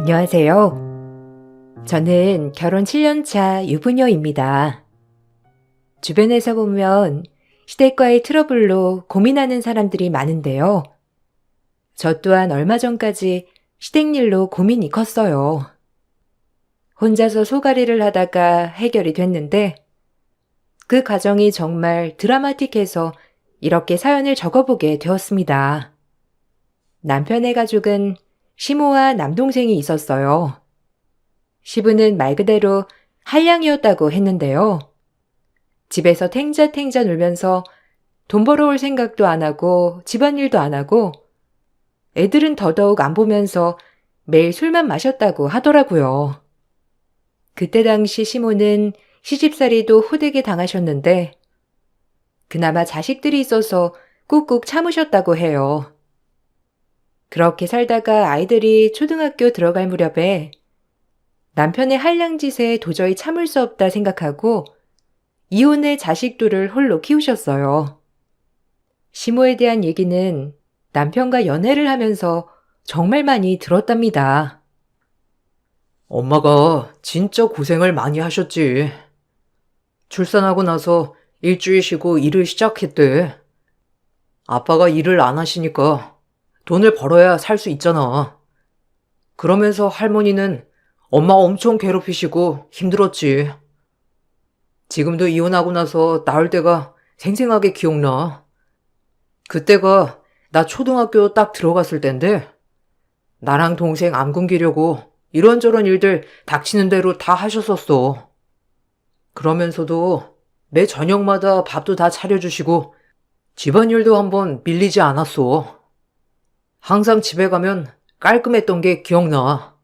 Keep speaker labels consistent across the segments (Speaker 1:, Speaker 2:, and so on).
Speaker 1: 안녕하세요. 저는 결혼 7년 차 유부녀입니다. 주변에서 보면 시댁과의 트러블로 고민하는 사람들이 많은데요. 저 또한 얼마 전까지 시댁 일로 고민이 컸어요. 혼자서 소가리를 하다가 해결이 됐는데 그 과정이 정말 드라마틱해서 이렇게 사연을 적어보게 되었습니다. 남편의 가족은 시모와 남동생이 있었어요. 시부는 말 그대로 한량이었다고 했는데요. 집에서 탱자탱자 놀면서 돈 벌어올 생각도 안 하고 집안일도 안 하고 애들은 더더욱 안 보면서 매일 술만 마셨다고 하더라고요. 그때 당시 시모는 시집살이도 호되게 당하셨는데 그나마 자식들이 있어서 꾹꾹 참으셨다고 해요. 그렇게 살다가 아이들이 초등학교 들어갈 무렵에 남편의 한량짓에 도저히 참을 수 없다 생각하고 이혼해 자식들을 홀로 키우셨어요. 시모에 대한 얘기는 남편과 연애를 하면서 정말 많이 들었답니다.
Speaker 2: 엄마가 진짜 고생을 많이 하셨지. 출산하고 나서 일주일 쉬고 일을 시작했대. 아빠가 일을 안 하시니까 돈을 벌어야 살 수 있잖아. 그러면서 할머니는 엄마 엄청 괴롭히시고 힘들었지. 지금도 이혼하고 나서 나올 때가 생생하게 기억나. 그때가 나 초등학교 딱 들어갔을 땐데 나랑 동생 안 굶기려고 이런저런 일들 닥치는 대로 다 하셨었어. 그러면서도 매 저녁마다 밥도 다 차려주시고 집안일도 한번 밀리지 않았어. 항상 집에 가면 깔끔했던 게 기억나.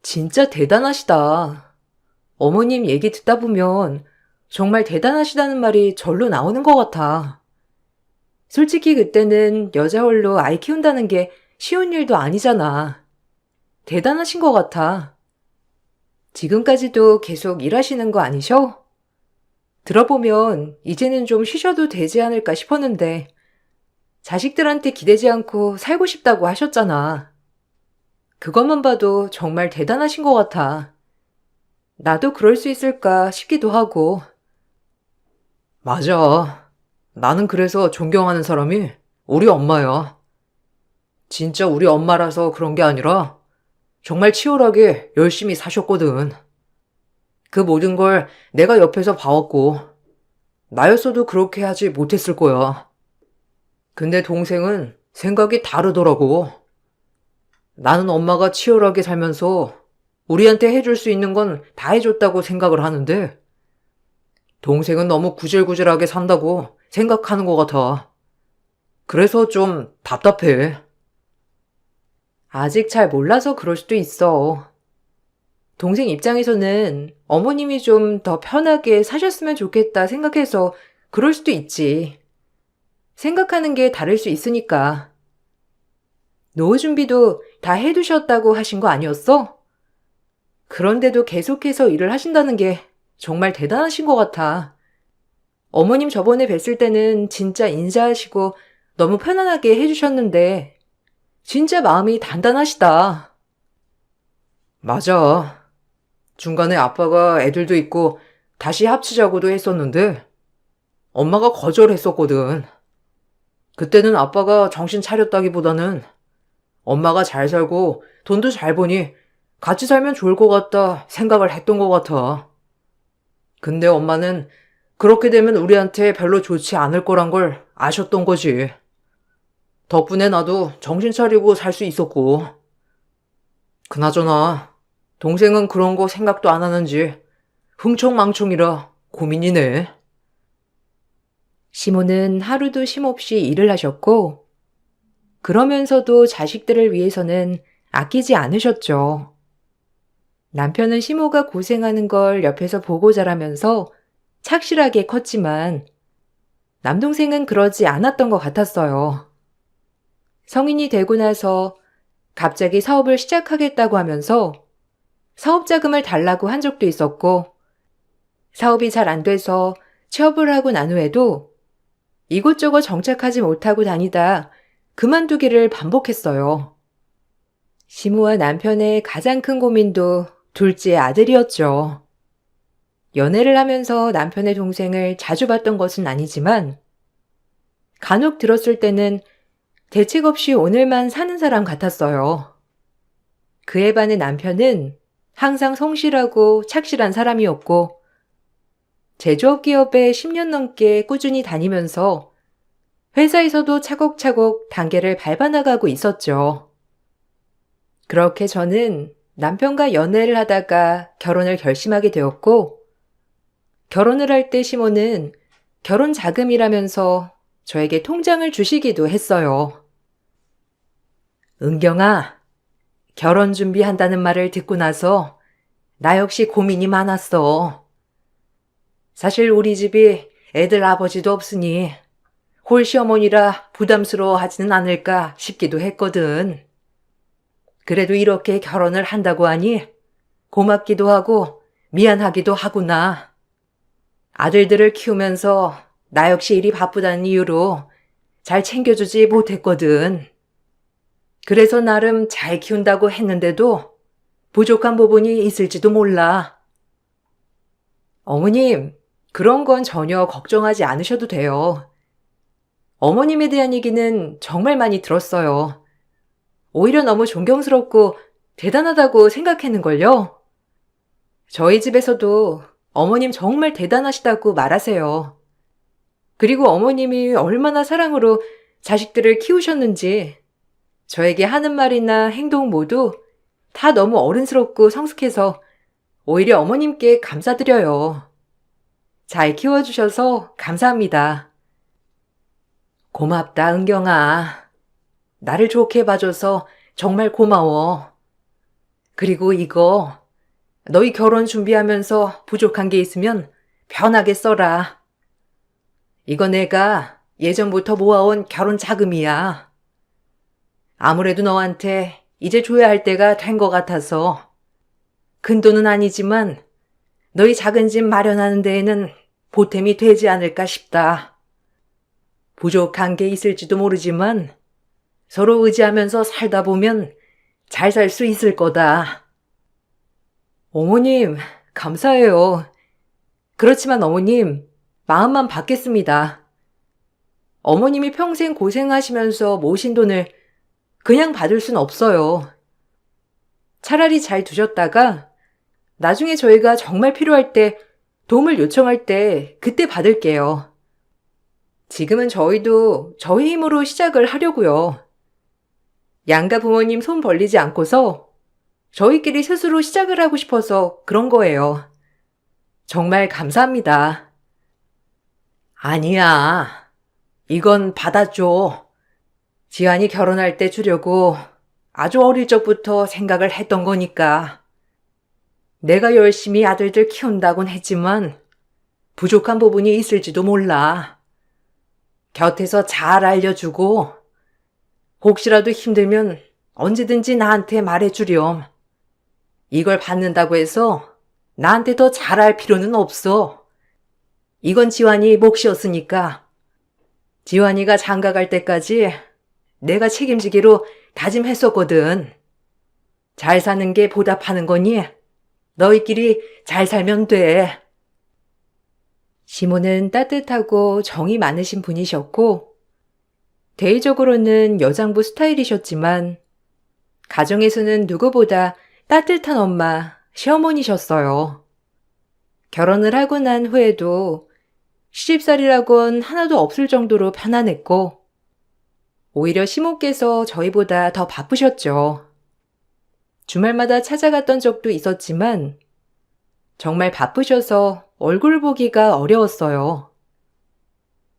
Speaker 1: 진짜 대단하시다. 어머님 얘기 듣다 보면 정말 대단하시다는 말이 절로 나오는 것 같아. 솔직히 그때는 여자 홀로 아이 키운다는 게 쉬운 일도 아니잖아. 대단하신 것 같아. 지금까지도 계속 일하시는 거 아니셔? 들어보면 이제는 좀 쉬셔도 되지 않을까 싶었는데 자식들한테 기대지 않고 살고 싶다고 하셨잖아. 그것만 봐도 정말 대단하신 것 같아. 나도 그럴 수 있을까 싶기도 하고.
Speaker 2: 맞아. 나는 그래서 존경하는 사람이 우리 엄마야. 진짜 우리 엄마라서 그런 게 아니라 정말 치열하게 열심히 사셨거든. 그 모든 걸 내가 옆에서 봐왔고, 나였어도 그렇게 하지 못했을 거야. 근데 동생은 생각이 다르더라고. 나는 엄마가 치열하게 살면서 우리한테 해줄 수 있는 건 다 해줬다고 생각을 하는데, 동생은 너무 구질구질하게 산다고 생각하는 것 같아. 그래서 좀 답답해.
Speaker 1: 아직 잘 몰라서 그럴 수도 있어. 동생 입장에서는 어머님이 좀 더 편하게 사셨으면 좋겠다 생각해서 그럴 수도 있지. 생각하는 게 다를 수 있으니까. 노후 준비도 다 해두셨다고 하신 거 아니었어? 그런데도 계속해서 일을 하신다는 게 정말 대단하신 것 같아. 어머님 저번에 뵀을 때는 진짜 인사하시고 너무 편안하게 해주셨는데 진짜 마음이 단단하시다.
Speaker 2: 맞아. 중간에 아빠가 애들도 있고 다시 합치자고도 했었는데 엄마가 거절했었거든. 그때는 아빠가 정신 차렸다기보다는 엄마가 잘 살고 돈도 잘 버니 같이 살면 좋을 것 같다 생각을 했던 것 같아. 근데 엄마는 그렇게 되면 우리한테 별로 좋지 않을 거란 걸 아셨던 거지. 덕분에 나도 정신 차리고 살 수 있었고. 그나저나 동생은 그런 거 생각도 안 하는지 흥청망청이라 고민이네.
Speaker 1: 시모는 하루도 쉼없이 일을 하셨고 그러면서도 자식들을 위해서는 아끼지 않으셨죠. 남편은 시모가 고생하는 걸 옆에서 보고 자라면서 착실하게 컸지만 남동생은 그러지 않았던 것 같았어요. 성인이 되고 나서 갑자기 사업을 시작하겠다고 하면서 사업 자금을 달라고 한 적도 있었고 사업이 잘 안 돼서 취업을 하고 난 후에도 이곳저곳 정착하지 못하고 다니다 그만두기를 반복했어요. 시무와 남편의 가장 큰 고민도 둘째 아들이었죠. 연애를 하면서 남편의 동생을 자주 봤던 것은 아니지만 간혹 들었을 때는 대책 없이 오늘만 사는 사람 같았어요. 그에 반해 남편은 항상 성실하고 착실한 사람이었고 제조업 기업에 10년 넘게 꾸준히 다니면서 회사에서도 차곡차곡 단계를 밟아나가고 있었죠. 그렇게 저는 남편과 연애를 하다가 결혼을 결심하게 되었고 결혼을 할 때 시모는 결혼 자금이라면서 저에게 통장을 주시기도 했어요. 은경아, 결혼 준비한다는 말을 듣고 나서 나 역시 고민이 많았어. 사실 우리 집이 애들 아버지도 없으니 홀시어머니라 부담스러워하지는 않을까 싶기도 했거든. 그래도 이렇게 결혼을 한다고 하니 고맙기도 하고 미안하기도 하구나. 아들들을 키우면서 나 역시 일이 바쁘다는 이유로 잘 챙겨주지 못했거든. 그래서 나름 잘 키운다고 했는데도 부족한 부분이 있을지도 몰라. 어머님, 그런 건 전혀 걱정하지 않으셔도 돼요. 어머님에 대한 얘기는 정말 많이 들었어요. 오히려 너무 존경스럽고 대단하다고 생각했는걸요. 저희 집에서도 어머님 정말 대단하시다고 말하세요. 그리고 어머님이 얼마나 사랑으로 자식들을 키우셨는지 저에게 하는 말이나 행동 모두 다 너무 어른스럽고 성숙해서 오히려 어머님께 감사드려요. 잘 키워주셔서 감사합니다. 고맙다, 은경아. 나를 좋게 봐줘서 정말 고마워. 그리고 이거 너희 결혼 준비하면서 부족한 게 있으면 편하게 써라. 이거 내가 예전부터 모아온 결혼 자금이야. 아무래도 너한테 이제 줘야 할 때가 된 것 같아서 큰 돈은 아니지만 너희 작은 집 마련하는 데에는 보탬이 되지 않을까 싶다. 부족한 게 있을지도 모르지만 서로 의지하면서 살다 보면 잘 살 수 있을 거다. 어머님, 감사해요. 그렇지만 어머님, 마음만 받겠습니다. 어머님이 평생 고생하시면서 모신 돈을 그냥 받을 순 없어요. 차라리 잘 두셨다가 나중에 저희가 정말 필요할 때 도움을 요청할 때 그때 받을게요. 지금은 저희도 저희 힘으로 시작을 하려고요. 양가 부모님 손 벌리지 않고서 저희끼리 스스로 시작을 하고 싶어서 그런 거예요. 정말 감사합니다. 아니야. 이건 받아줘. 지안이 결혼할 때 주려고 아주 어릴 적부터 생각을 했던 거니까. 내가 열심히 아들들 키운다곤 했지만 부족한 부분이 있을지도 몰라. 곁에서 잘 알려주고 혹시라도 힘들면 언제든지 나한테 말해주렴. 이걸 받는다고 해서 나한테 더 잘할 필요는 없어. 이건 지환이 몫이었으니까. 지환이가 장가 갈 때까지 내가 책임지기로 다짐했었거든. 잘 사는 게 보답하는 거니 너희끼리 잘 살면 돼. 시모는 따뜻하고 정이 많으신 분이셨고 대외적으로는 여장부 스타일이셨지만 가정에서는 누구보다 따뜻한 엄마, 시어머니셨어요. 결혼을 하고 난 후에도 시집살이라곤 하나도 없을 정도로 편안했고 오히려 시모께서 저희보다 더 바쁘셨죠. 주말마다 찾아갔던 적도 있었지만 정말 바쁘셔서 얼굴 보기가 어려웠어요.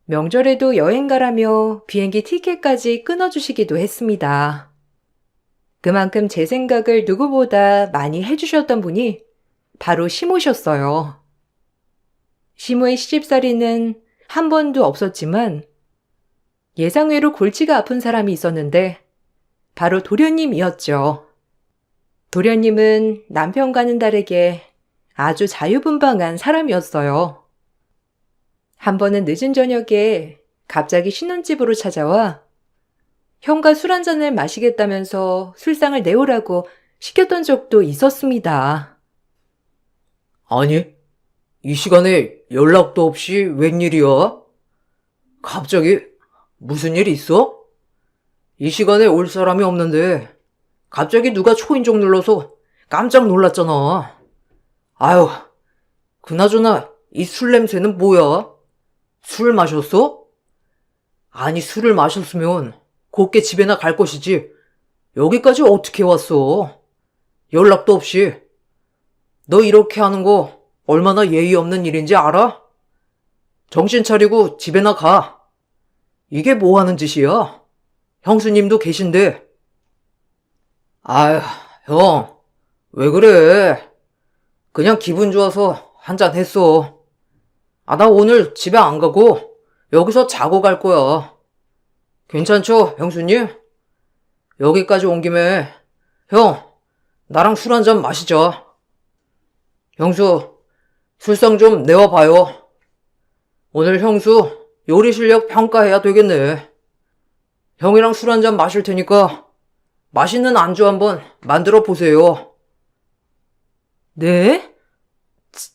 Speaker 1: 명절에도 여행 가라며 비행기 티켓까지 끊어주시기도 했습니다. 그만큼 제 생각을 누구보다 많이 해주셨던 분이 바로 시모셨어요. 시모의 시집살이는 한 번도 없었지만 예상외로 골치가 아픈 사람이 있었는데 바로 도련님이었죠. 도련님은 남편과는 다르게 아주 자유분방한 사람이었어요. 한 번은 늦은 저녁에 갑자기 신혼집으로 찾아와 형과 술 한 잔을 마시겠다면서 술상을 내오라고 시켰던 적도 있었습니다.
Speaker 2: 아니, 이 시간에 연락도 없이 웬일이야? 갑자기 무슨 일 있어? 이 시간에 올 사람이 없는데 갑자기 누가 초인종 눌러서 깜짝 놀랐잖아. 아유, 그나저나 이 술 냄새는 뭐야? 술 마셨어? 아니, 술을 마셨으면 곱게 집에나 갈 것이지. 여기까지 어떻게 왔어? 연락도 없이. 너 이렇게 하는 거 얼마나 예의 없는 일인지 알아? 정신 차리고 집에나 가. 이게 뭐 하는 짓이야? 형수님도 계신데. 아휴, 형, 왜 그래? 그냥 기분 좋아서 한잔 했어. 아, 나 오늘 집에 안 가고 여기서 자고 갈 거야. 괜찮죠, 형수님? 여기까지 온 김에 형, 나랑 술 한잔 마시자. 형수, 술상 좀 내와 봐요. 오늘 형수 요리 실력 평가해야 되겠네. 형이랑 술 한잔 마실 테니까 맛있는 안주 한번 만들어 보세요.
Speaker 1: 네?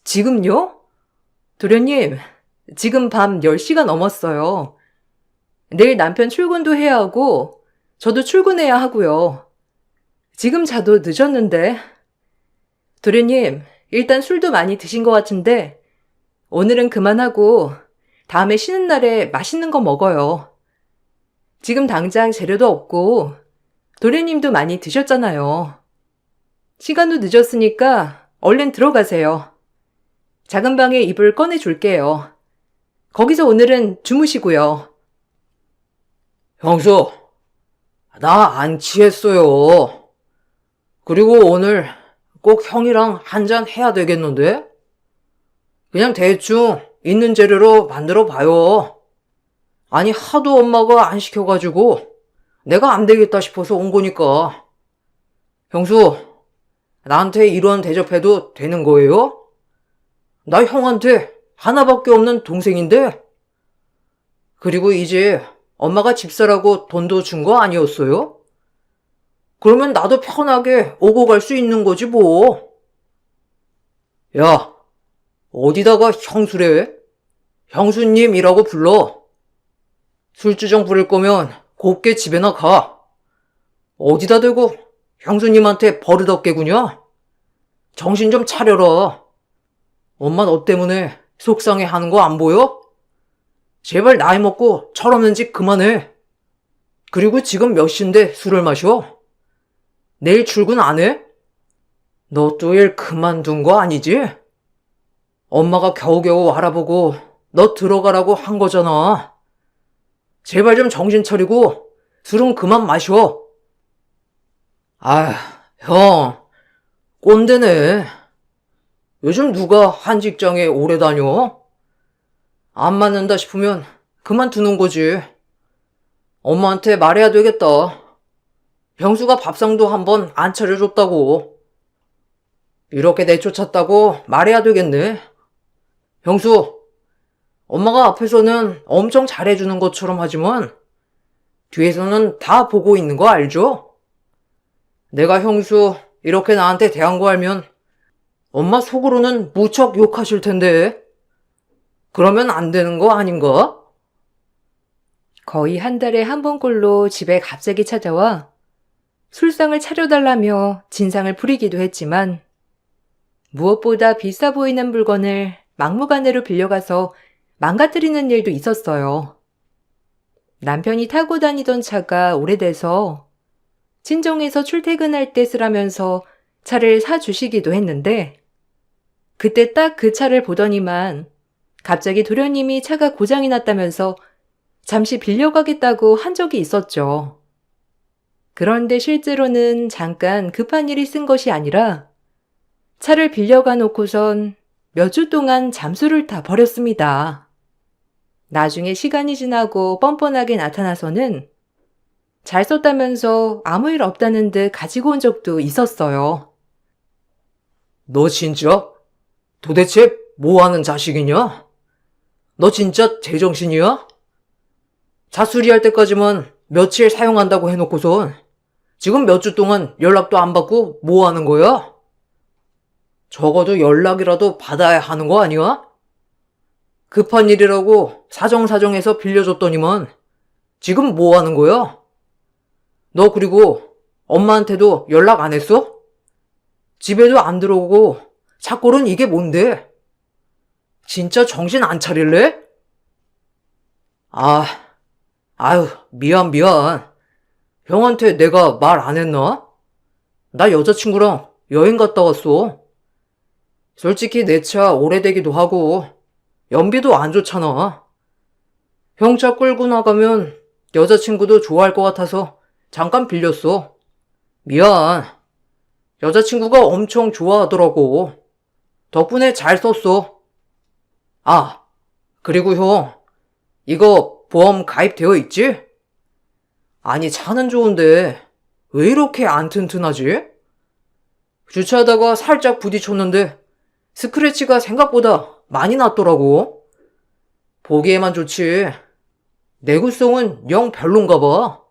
Speaker 1: 지금요? 도련님, 지금 밤 10시가 넘었어요. 내일 남편 출근도 해야 하고, 저도 출근해야 하고요. 지금 자도 늦었는데. 도련님, 일단 술도 많이 드신 것 같은데, 오늘은 그만하고, 다음에 쉬는 날에 맛있는 거 먹어요. 지금 당장 재료도 없고, 도련님도 많이 드셨잖아요. 시간도 늦었으니까 얼른 들어가세요. 작은 방에 이불 꺼내줄게요. 거기서 오늘은 주무시고요.
Speaker 2: 형수, 나 안 취했어요. 그리고 오늘 꼭 형이랑 한잔 해야 되겠는데? 그냥 대충 있는 재료로 만들어 봐요. 아니, 하도 엄마가 안 시켜가지고 내가 안 되겠다 싶어서 온 거니까. 형수, 나한테 이런 대접해도 되는 거예요? 나 형한테 하나밖에 없는 동생인데? 그리고 이제 엄마가 집사라고 돈도 준 거 아니었어요? 그러면 나도 편하게 오고 갈 수 있는 거지 뭐. 야, 어디다가 형수래? 형수님이라고 불러. 술주정 부릴 거면 곱게 집에나 가. 어디다 대고 형수님한테 버릇없게 구냐? 정신 좀 차려라. 엄마 너 때문에 속상해 하는 거 안 보여? 제발 나이 먹고 철없는 짓 그만해. 그리고 지금 몇 시인데 술을 마셔? 내일 출근 안 해? 너 또 일 그만둔 거 아니지? 엄마가 겨우겨우 알아보고 너 들어가라고 한 거잖아. 제발 좀 정신 차리고 술은 그만 마셔. 아휴, 형, 꼰대네. 요즘 누가 한 직장에 오래 다녀? 안 맞는다 싶으면 그만두는 거지. 엄마한테 말해야 되겠다. 형수가 밥상도 한번 안 차려줬다고. 이렇게 내쫓았다고 말해야 되겠네. 형수, 엄마가 앞에서는 엄청 잘해주는 것처럼 하지만 뒤에서는 다 보고 있는 거 알죠? 내가 형수 이렇게 나한테 대한 거 알면 엄마 속으로는 무척 욕하실 텐데. 그러면 안 되는 거 아닌가?
Speaker 1: 거의 한 달에 한 번꼴로 집에 갑자기 찾아와 술상을 차려달라며 진상을 부리기도 했지만 무엇보다 비싸 보이는 물건을 막무가내로 빌려가서 망가뜨리는 일도 있었어요. 남편이 타고 다니던 차가 오래돼서 친정에서 출퇴근할 때 쓰라면서 차를 사주시기도 했는데 그때 딱 그 차를 보더니만 갑자기 도련님이 차가 고장이 났다면서 잠시 빌려가겠다고 한 적이 있었죠. 그런데 실제로는 잠깐 급한 일이 쓴 것이 아니라 차를 빌려가 놓고선 몇 주 동안 잠수를 타 버렸습니다. 나중에 시간이 지나고 뻔뻔하게 나타나서는 잘 썼다면서 아무 일 없다는 듯 가지고 온 적도 있었어요.
Speaker 2: 너 진짜? 도대체 뭐 하는 자식이냐? 너 진짜 제정신이야? 자수리할 때까지만 며칠 사용한다고 해놓고선 지금 몇 주 동안 연락도 안 받고 뭐 하는 거야? 적어도 연락이라도 받아야 하는 거 아니야? 급한 일이라고 사정사정해서 빌려줬더니만 지금 뭐 하는 거야? 너 그리고 엄마한테도 연락 안 했어? 집에도 안 들어오고 자꾸는 이게 뭔데? 진짜 정신 안 차릴래? 아유, 미안. 형한테 내가 말 안 했나? 나 여자친구랑 여행 갔다 왔어. 솔직히 내 차 오래되기도 하고 연비도 안 좋잖아. 형 차 끌고 나가면 여자친구도 좋아할 것 같아서 잠깐 빌렸어. 미안. 여자친구가 엄청 좋아하더라고. 덕분에 잘 썼어. 그리고 형, 이거 보험 가입되어 있지? 아니, 차는 좋은데 왜 이렇게 안 튼튼하지? 주차하다가 살짝 부딪혔는데 스크래치가 생각보다 많이 났더라고. 보기에만 좋지 내구성은 영 별론가 봐.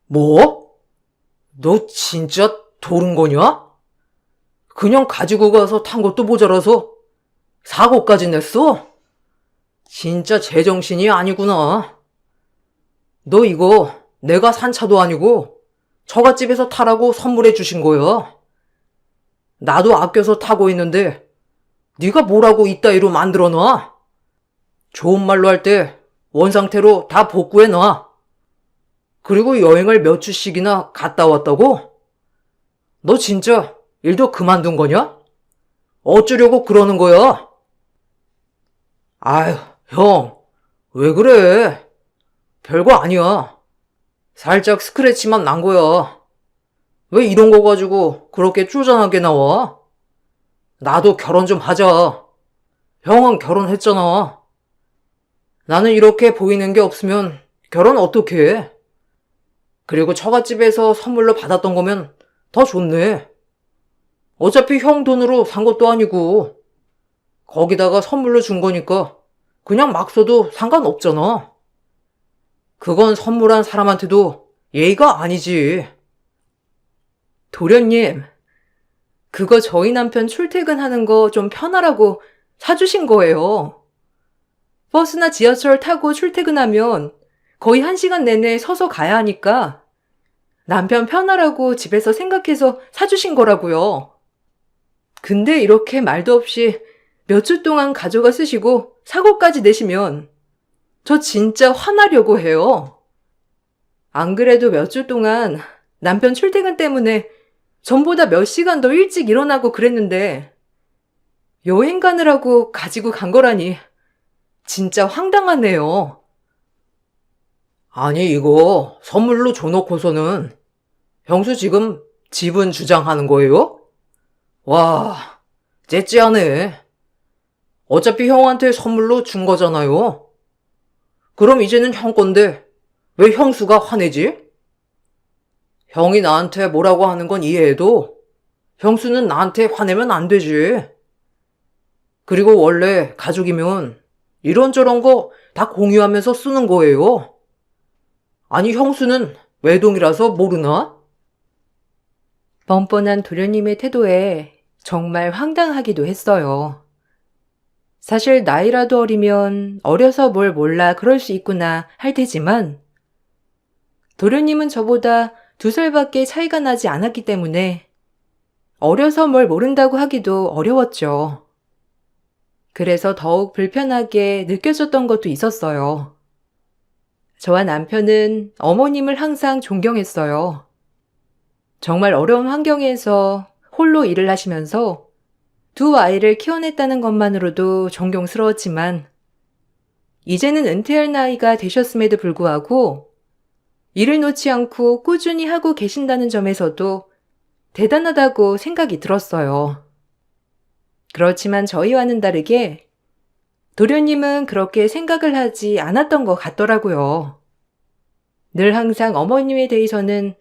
Speaker 2: 뭐? 너 진짜 도른 거냐? 그냥 가지고 가서 탄 것도 모자라서 사고까지 냈어? 진짜 제정신이 아니구나. 너 이거 내가 산 차도 아니고 처갓집에서 타라고 선물해 주신 거야. 나도 아껴서 타고 있는데 네가 뭐라고 이따위로 만들어놔? 좋은 말로 할 때 원상태로 다 복구해놔. 그리고 여행을 몇 주씩이나 갔다 왔다고? 너 진짜 일도 그만둔 거냐? 어쩌려고 그러는 거야? 아휴, 형, 왜 그래? 별거 아니야. 살짝 스크래치만 난 거야. 왜 이런 거 가지고 그렇게 쪼잔하게 나와? 나도 결혼 좀 하자. 형은 결혼했잖아. 나는 이렇게 보이는 게 없으면 결혼 어떻게 해? 그리고 처갓집에서 선물로 받았던 거면 더 좋네. 어차피 형 돈으로 산 것도 아니고 거기다가 선물로 준 거니까 그냥 막 써도 상관없잖아. 그건 선물한 사람한테도 예의가 아니지.
Speaker 1: 도련님, 그거 저희 남편 출퇴근하는 거 좀 편하라고 사주신 거예요. 버스나 지하철 타고 출퇴근하면 거의 1시간 내내 서서 가야 하니까 남편 편하라고 집에서 생각해서 사주신 거라고요. 근데 이렇게 말도 없이 몇 주 동안 가져가 쓰시고 사고까지 내시면 저 진짜 화나려고 해요. 안 그래도 몇 주 동안 남편 출퇴근 때문에 전보다 몇 시간 더 일찍 일어나고 그랬는데 여행 가느라고 가지고 간 거라니 진짜 황당하네요.
Speaker 2: 아니, 이거 선물로 줘놓고서는 형수 지금 지분 주장하는 거예요? 와, 째째하네. 어차피 형한테 선물로 준 거잖아요. 그럼 이제는 형 건데 왜 형수가 화내지? 형이 나한테 뭐라고 하는 건 이해해도 형수는 나한테 화내면 안 되지. 그리고 원래 가족이면 이런저런 거 다 공유하면서 쓰는 거예요. 아니, 형수는 외동이라서 모르나?
Speaker 1: 뻔뻔한 도련님의 태도에 정말 황당하기도 했어요. 사실 나이라도 어리면 어려서 뭘 몰라 그럴 수 있구나 할 테지만 도련님은 저보다 2살밖에 차이가 나지 않았기 때문에 어려서 뭘 모른다고 하기도 어려웠죠. 그래서 더욱 불편하게 느껴졌던 것도 있었어요. 저와 남편은 어머님을 항상 존경했어요. 정말 어려운 환경에서 홀로 일을 하시면서 2 아이를 키워냈다는 것만으로도 존경스러웠지만 이제는 은퇴할 나이가 되셨음에도 불구하고 일을 놓지 않고 꾸준히 하고 계신다는 점에서도 대단하다고 생각이 들었어요. 그렇지만 저희와는 다르게 도련님은 그렇게 생각을 하지 않았던 것 같더라고요. 늘 항상 어머님에 대해서는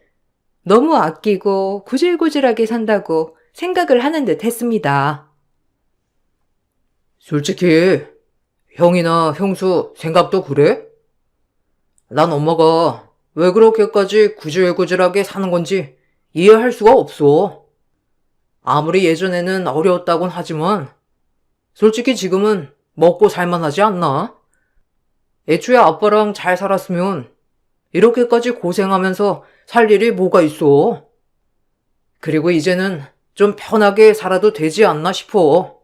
Speaker 1: 너무 아끼고 구질구질하게 산다고 생각을 하는 듯 했습니다.
Speaker 2: 솔직히 형이나 형수 생각도 그래? 난 엄마가 왜 그렇게까지 구질구질하게 사는 건지 이해할 수가 없어. 아무리 예전에는 어려웠다곤 하지만 솔직히 지금은 먹고 살만하지 않나? 애초에 아빠랑 잘 살았으면 이렇게까지 고생하면서 살 일이 뭐가 있어. 그리고 이제는 좀 편하게 살아도 되지 않나 싶어.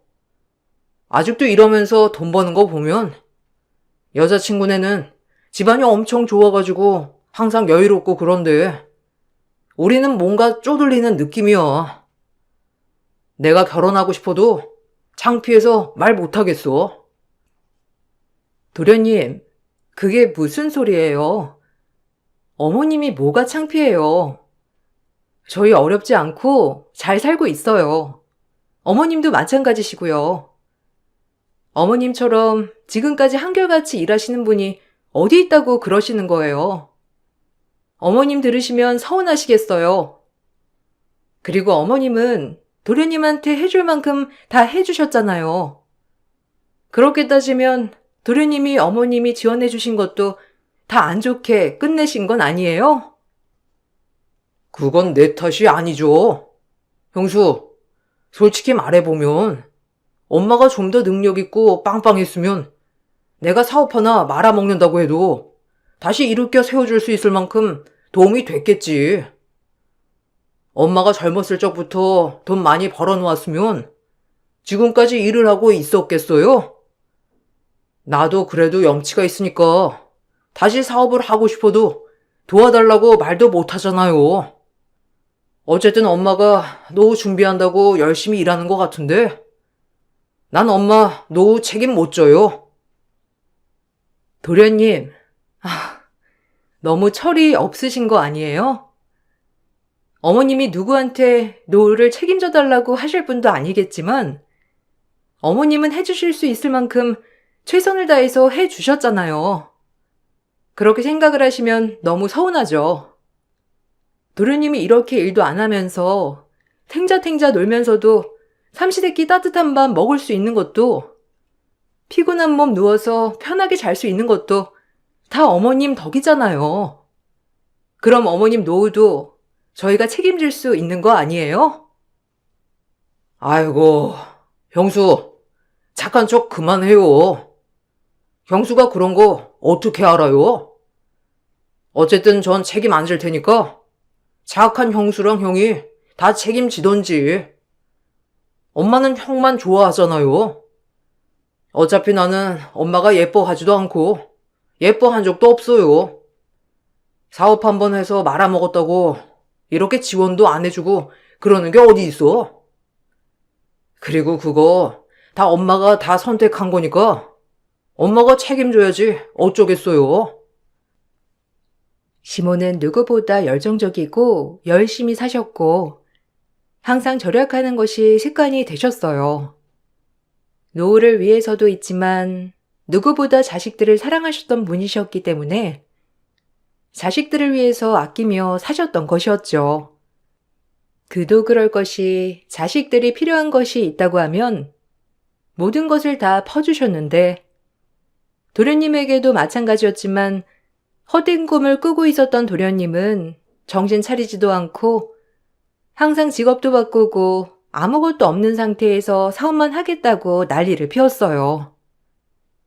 Speaker 2: 아직도 이러면서 돈 버는 거 보면 여자친구네는 집안이 엄청 좋아가지고 항상 여유롭고 그런데 우리는 뭔가 쪼들리는 느낌이야. 내가 결혼하고 싶어도 창피해서 말 못하겠어.
Speaker 1: 도련님, 그게 무슨 소리예요? 어머님이 뭐가 창피해요? 저희 어렵지 않고 잘 살고 있어요. 어머님도 마찬가지시고요. 어머님처럼 지금까지 한결같이 일하시는 분이 어디 있다고 그러시는 거예요? 어머님 들으시면 서운하시겠어요. 그리고 어머님은 도련님한테 해줄 만큼 다 해주셨잖아요. 그렇게 따지면 도련님이 어머님이 지원해 주신 것도 다 안 좋게 끝내신 건 아니에요?
Speaker 2: 그건 내 탓이 아니죠. 형수, 솔직히 말해보면 엄마가 좀 더 능력 있고 빵빵했으면 내가 사업 하나 말아먹는다고 해도 다시 일으켜 세워줄 수 있을 만큼 도움이 됐겠지. 엄마가 젊었을 적부터 돈 많이 벌어놓았으면 지금까지 일을 하고 있었겠어요? 나도 그래도 염치가 있으니까 다시 사업을 하고 싶어도 도와달라고 말도 못하잖아요. 어쨌든 엄마가 노후 준비한다고 열심히 일하는 것 같은데 난 엄마 노후 책임 못 져요.
Speaker 1: 도련님, 너무 철이 없으신 거 아니에요? 어머님이 누구한테 노후를 책임져 달라고 하실 분도 아니겠지만 어머님은 해주실 수 있을 만큼 최선을 다해서 해주셨잖아요. 그렇게 생각을 하시면 너무 서운하죠. 도련님이 이렇게 일도 안 하면서 탱자탱자 놀면서도 삼시세끼 따뜻한 밥 먹을 수 있는 것도 피곤한 몸 누워서 편하게 잘 수 있는 것도 다 어머님 덕이잖아요. 그럼 어머님 노후도 저희가 책임질 수 있는 거 아니에요?
Speaker 2: 아이고, 형수, 착한 척 그만해요. 형수가 그런 거 어떻게 알아요? 어쨌든 전 책임 안 질 테니까 착한 형수랑 형이 다 책임지던지. 엄마는 형만 좋아하잖아요. 어차피 나는 엄마가 예뻐하지도 않고 예뻐한 적도 없어요. 사업 한번 해서 말아먹었다고 이렇게 지원도 안 해주고 그러는 게 어디 있어? 그리고 그거 다 엄마가 다 선택한 거니까 엄마가 책임져야지 어쩌겠어요.
Speaker 1: 시모는 누구보다 열정적이고 열심히 사셨고 항상 절약하는 것이 습관이 되셨어요. 노후를 위해서도 있지만 누구보다 자식들을 사랑하셨던 분이셨기 때문에 자식들을 위해서 아끼며 사셨던 것이었죠. 그도 그럴 것이 자식들이 필요한 것이 있다고 하면 모든 것을 다 퍼주셨는데 도련님에게도 마찬가지였지만 헛된 꿈을 꾸고 있었던 도련님은 정신 차리지도 않고 항상 직업도 바꾸고 아무것도 없는 상태에서 사업만 하겠다고 난리를 피웠어요.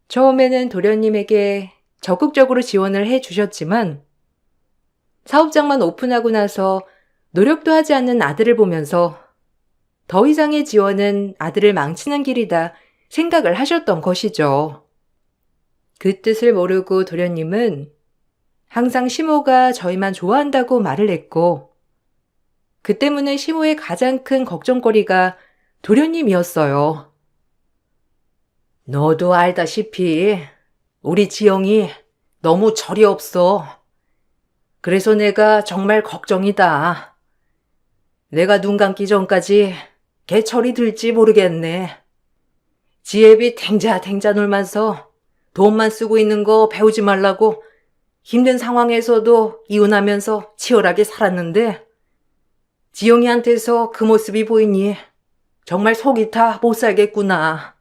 Speaker 1: 처음에는 도련님에게 적극적으로 지원을 해주셨지만 사업장만 오픈하고 나서 노력도 하지 않는 아들을 보면서 더 이상의 지원은 아들을 망치는 길이다 생각을 하셨던 것이죠. 그 뜻을 모르고 도련님은 항상 시모가 저희만 좋아한다고 말을 했고 그 때문에 시모의 가장 큰 걱정거리가 도련님이었어요.
Speaker 2: 너도 알다시피 우리 지영이 너무 철이 없어. 그래서 내가 정말 걱정이다. 내가 눈 감기 전까지 걔 철이 들지 모르겠네. 지혜비 탱자탱자 놀면서 돈만 쓰고 있는 거 배우지 말라고 힘든 상황에서도 이혼하면서 치열하게 살았는데 지영이한테서 그 모습이 보이니 정말 속이 타 못 살겠구나.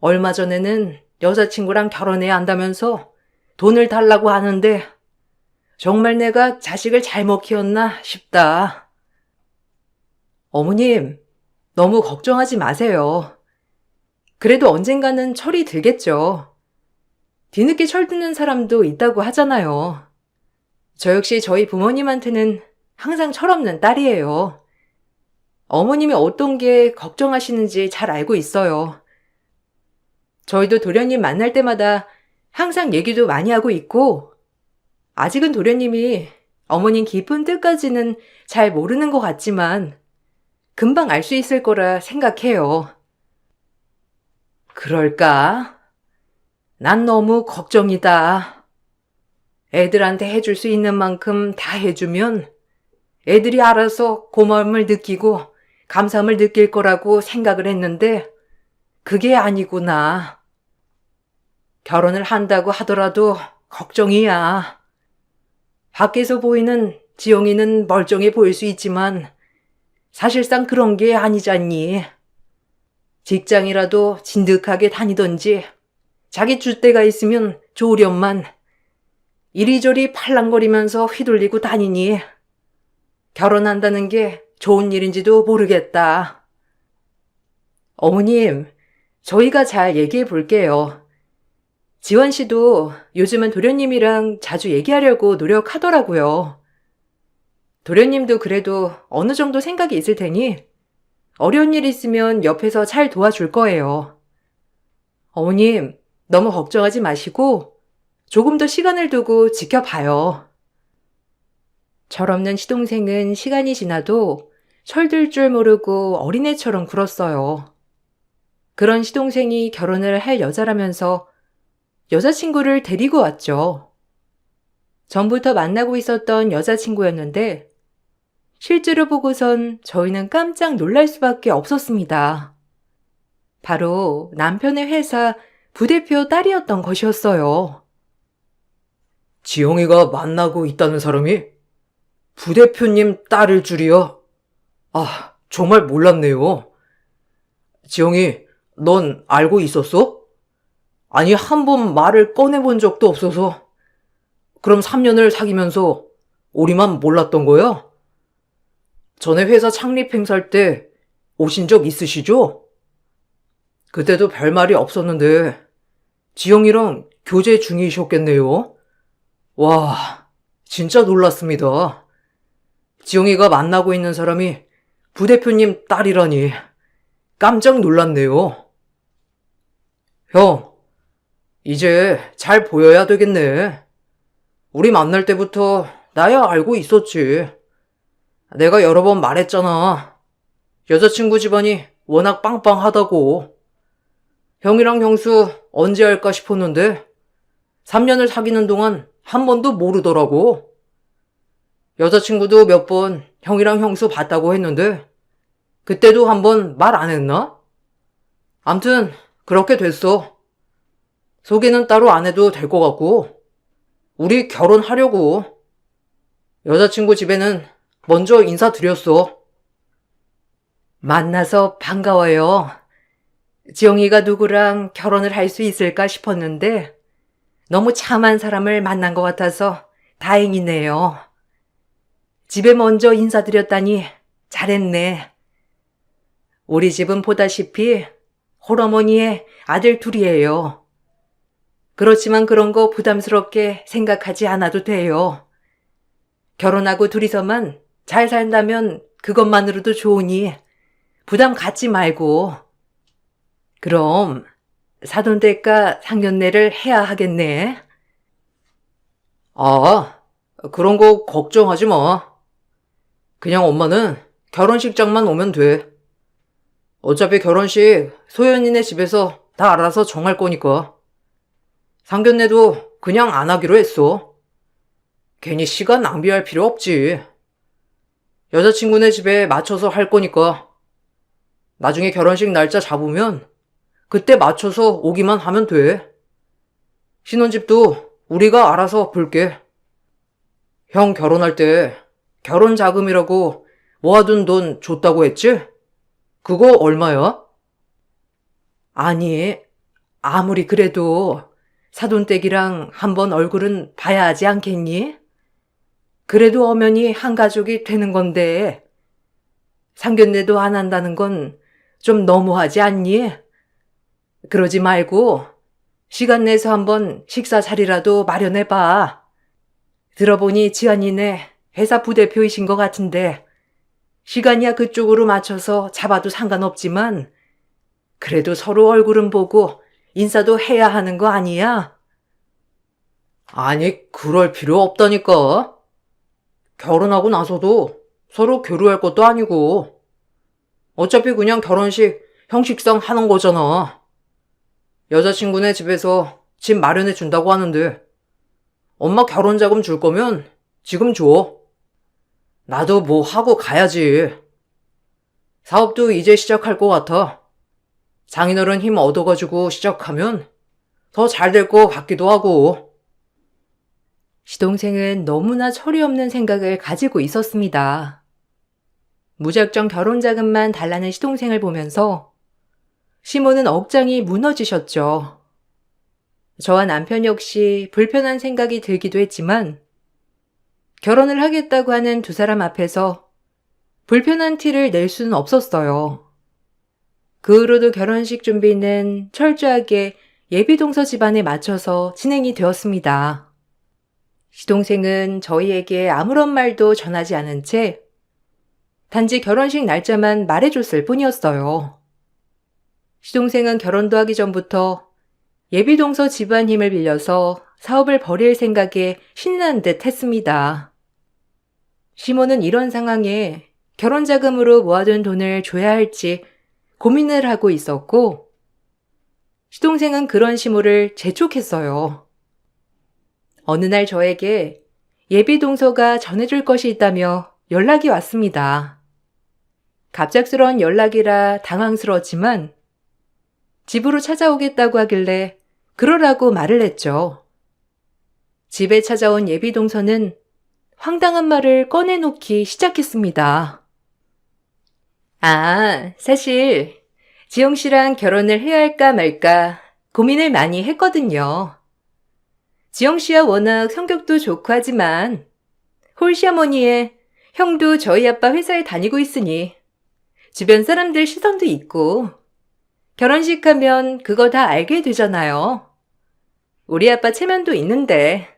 Speaker 2: 얼마 전에는 여자친구랑 결혼해야 한다면서
Speaker 1: 돈을 달라고 하는데 정말 내가 자식을 잘못 키웠나 싶다. 어머님, 너무 걱정하지 마세요. 그래도 언젠가는 철이 들겠죠. 뒤늦게 철드는 사람도 있다고 하잖아요. 저 역시 저희 부모님한테는 항상 철없는 딸이에요. 어머님이 어떤 게 걱정하시는지 잘 알고 있어요. 저희도 도련님 만날 때마다 항상 얘기도 많이 하고 있고, 아직은 도련님이 어머님 깊은 뜻까지는 잘 모르는 것 같지만, 금방 알 수 있을 거라 생각해요. 그럴까? 난 너무 걱정이다. 애들한테 해줄 수 있는 만큼 다 해주면 애들이 알아서 고마움을 느끼고 감사함을 느낄 거라고 생각을 했는데 그게 아니구나. 결혼을 한다고 하더라도 걱정이야. 밖에서 보이는 지영이는 멀쩡해 보일 수 있지만 사실상 그런 게 아니잖니. 직장이라도 진득하게 다니던지 자기 줏대가 있으면 좋으련만 이리저리 팔랑거리면서 휘둘리고 다니니 결혼한다는 게 좋은 일인지도 모르겠다. 어머님, 저희가 잘 얘기해 볼게요. 지원 씨도 요즘은 도련님이랑 자주 얘기하려고 노력하더라고요. 도련님도 그래도 어느 정도 생각이 있을 테니 어려운 일 있으면 옆에서 잘 도와줄 거예요. 어머님, 너무 걱정하지 마시고 조금 더 시간을 두고 지켜봐요. 철없는 시동생은 시간이 지나도 철들 줄 모르고 어린애처럼 굴었어요. 그런 시동생이 결혼을 할 여자라면서 여자친구를 데리고 왔죠. 전부터 만나고 있었던 여자친구였는데 실제로 보고선 저희는 깜짝 놀랄 수밖에 없었습니다. 바로 남편의 회사 부대표 딸이었던 것이었어요.
Speaker 2: 지영이가 만나고 있다는 사람이 부대표님 딸일 줄이야. 아, 정말 몰랐네요. 지영이, 넌 알고 있었어? 아니, 한 번 말을 꺼내본 적도 없어서. 그럼 3년을 사귀면서 우리만 몰랐던 거야? 전에 회사 창립 행사할 때 오신 적 있으시죠? 그때도 별말이 없었는데 지영이랑 교제 중이셨겠네요. 와, 진짜 놀랐습니다. 지영이가 만나고 있는 사람이 부대표님 딸이라니 깜짝 놀랐네요. 형, 이제 잘 보여야 되겠네. 우리 만날 때부터 나야 알고 있었지. 내가 여러 번 말했잖아. 여자친구 집안이 워낙 빵빵하다고. 형이랑 형수 언제 할까 싶었는데 3년을 사귀는 동안 한 번도 모르더라고. 여자친구도 몇 번 형이랑 형수 봤다고 했는데 그때도 한 번 말 안 했나? 암튼 그렇게 됐어. 소개는 따로 안 해도 될 것 같고 우리 결혼하려고. 여자친구 집에는 먼저 인사드렸어. 만나서 반가워요. 지영이가 누구랑 결혼을 할 수 있을까 싶었는데 너무 참한 사람을 만난 것 같아서 다행이네요. 집에 먼저 인사드렸다니 잘했네. 우리 집은 보다시피 홀어머니의 아들 둘이에요. 그렇지만 그런 거 부담스럽게 생각하지 않아도 돼요. 결혼하고 둘이서만 잘 산다면 그것만으로도 좋으니 부담 갖지 말고. 그럼 사돈댁과 상견례를 해야 하겠네. 아, 그런 거 걱정하지 마. 그냥 엄마는 결혼식장만 오면 돼. 어차피 결혼식 소연이네 집에서 다 알아서 정할 거니까. 상견례도 그냥 안 하기로 했어. 괜히 시간 낭비할 필요 없지. 여자친구네 집에 맞춰서 할 거니까. 나중에 결혼식 날짜 잡으면 그때 맞춰서 오기만 하면 돼. 신혼집도 우리가 알아서 볼게. 형 결혼할 때 결혼 자금이라고 모아둔 돈 줬다고 했지? 그거 얼마야? 아니, 아무리 그래도 사돈댁이랑 한번 얼굴은 봐야 하지 않겠니? 그래도 엄연히 한 가족이 되는 건데 상견례도 안 한다는 건 좀 너무하지 않니? 그러지 말고 시간 내서 한번 식사 자리라도 마련해봐. 들어보니 지안이네 회사 부대표이신 것 같은데 시간이야 그쪽으로 맞춰서 잡아도 상관없지만 그래도 서로 얼굴은 보고 인사도 해야 하는 거 아니야? 아니, 그럴 필요 없다니까. 결혼하고 나서도 서로 교류할 것도 아니고 어차피 그냥 결혼식 형식상 하는 거잖아. 여자친구네 집에서 집 마련해 준다고 하는데 엄마 결혼 자금 줄 거면 지금 줘. 나도 뭐 하고 가야지. 사업도 이제 시작할 것 같아. 장인어른 힘 얻어가지고 시작하면 더 잘 될 것 같기도 하고.
Speaker 1: 시동생은 너무나 철이 없는 생각을 가지고 있었습니다. 무작정 결혼 자금만 달라는 시동생을 보면서 시모는 억장이 무너지셨죠. 저와 남편 역시 불편한 생각이 들기도 했지만 결혼을 하겠다고 하는 두 사람 앞에서 불편한 티를 낼 수는 없었어요. 그 후로도 결혼식 준비는 철저하게 예비동서 집안에 맞춰서 진행이 되었습니다. 시동생은 저희에게 아무런 말도 전하지 않은 채 단지 결혼식 날짜만 말해줬을 뿐이었어요. 시동생은 결혼도 하기 전부터 예비동서 집안 힘을 빌려서 사업을 벌일 생각에 신난 듯 했습니다. 시모는 이런 상황에 결혼 자금으로 모아둔 돈을 줘야 할지 고민을 하고 있었고, 시동생은 그런 시모를 재촉했어요. 어느 날 저에게 예비동서가 전해줄 것이 있다며 연락이 왔습니다. 갑작스러운 연락이라 당황스러웠지만 집으로 찾아오겠다고 하길래 그러라고 말을 했죠. 집에 찾아온 예비동서는 황당한 말을 꺼내놓기 시작했습니다. 사실 지영 씨랑 결혼을 해야 할까 말까 고민을 많이 했거든요. 지영 씨와 워낙 성격도 좋고 하지만 홀시어머니의 형도 저희 아빠 회사에 다니고 있으니 주변 사람들 시선도 있고 결혼식 하면 그거 다 알게 되잖아요. 우리 아빠 체면도 있는데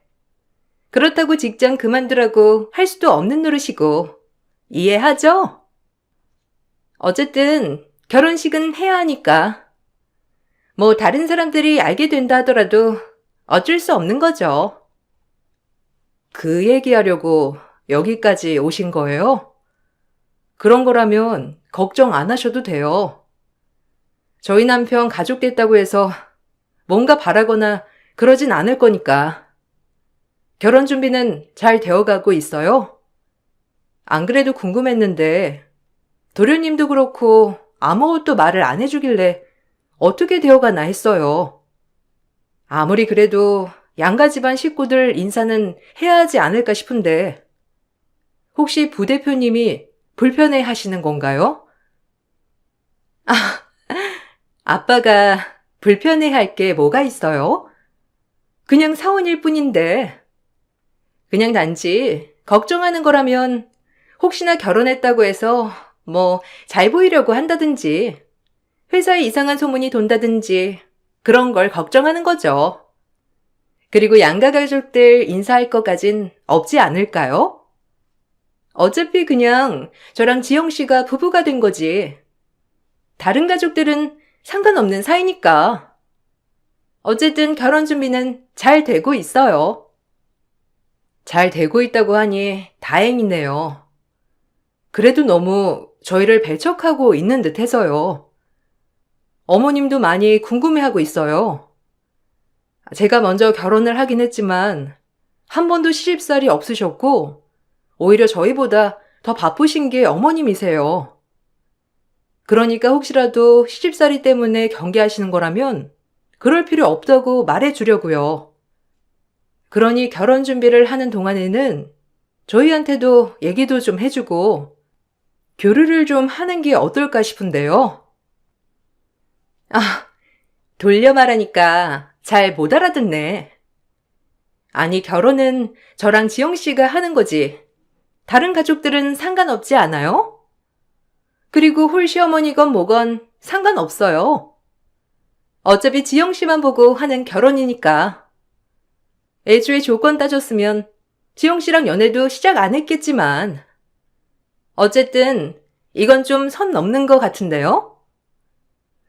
Speaker 1: 그렇다고 직장 그만두라고 할 수도 없는 노릇이고 이해하죠? 어쨌든 결혼식은 해야 하니까 뭐 다른 사람들이 알게 된다 하더라도 어쩔 수 없는 거죠. 그 얘기하려고 여기까지 오신 거예요? 그런 거라면 걱정 안 하셔도 돼요. 저희 남편 가족 됐다고 해서 뭔가 바라거나 그러진 않을 거니까. 결혼 준비는 잘 되어가고 있어요? 안 그래도 궁금했는데 도련님도 그렇고 아무것도 말을 안 해주길래 어떻게 되어가나 했어요. 아무리 그래도 양가 집안 식구들 인사는 해야 하지 않을까 싶은데 혹시 부대표님이 불편해 하시는 건가요? 아빠가 불편해 할 게 뭐가 있어요? 그냥 사원일 뿐인데 그냥 단지 걱정하는 거라면 혹시나 결혼했다고 해서 뭐 잘 보이려고 한다든지 회사에 이상한 소문이 돈다든지 그런 걸 걱정하는 거죠. 그리고 양가 가족들 인사할 것까진 없지 않을까요? 어차피 그냥 저랑 지영 씨가 부부가 된 거지. 다른 가족들은 상관없는 사이니까. 어쨌든 결혼 준비는 잘 되고 있어요. 잘 되고 있다고 하니 다행이네요. 그래도 너무 저희를 배척하고 있는 듯 해서요. 어머님도 많이 궁금해하고 있어요. 제가 먼저 결혼을 하긴 했지만 한 번도 시집살이 없으셨고 오히려 저희보다 더 바쁘신 게 어머님이세요. 그러니까 혹시라도 시집살이 때문에 경계하시는 거라면 그럴 필요 없다고 말해주려고요. 그러니 결혼 준비를 하는 동안에는 저희한테도 얘기도 좀 해주고 교류를 좀 하는 게 어떨까 싶은데요. 돌려 말하니까 잘 못 알아듣네. 아니, 결혼은 저랑 지영 씨가 하는 거지. 다른 가족들은 상관없지 않아요? 그리고 홀시어머니건 뭐건 상관없어요. 어차피 지영 씨만 보고 하는 결혼이니까. 애초에 조건 따졌으면 지영 씨랑 연애도 시작 안 했겠지만. 어쨌든 이건 좀 선 넘는 것 같은데요?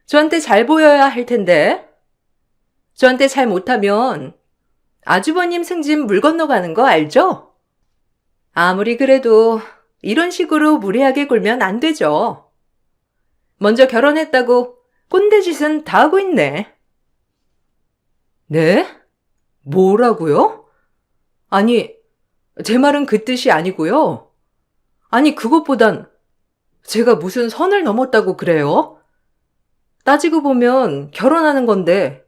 Speaker 1: 저한테 잘 보여야 할 텐데. 저한테 잘 못하면 아주버님 승진 물 건너가는 거 알죠? 아무리 그래도 이런 식으로 무례하게 굴면 안 되죠. 먼저 결혼했다고 꼰대짓은 다 하고 있네. 네? 뭐라고요? 아니, 제 말은 그 뜻이 아니고요. 아니, 그것보단 제가 무슨 선을 넘었다고 그래요? 따지고 보면 결혼하는 건데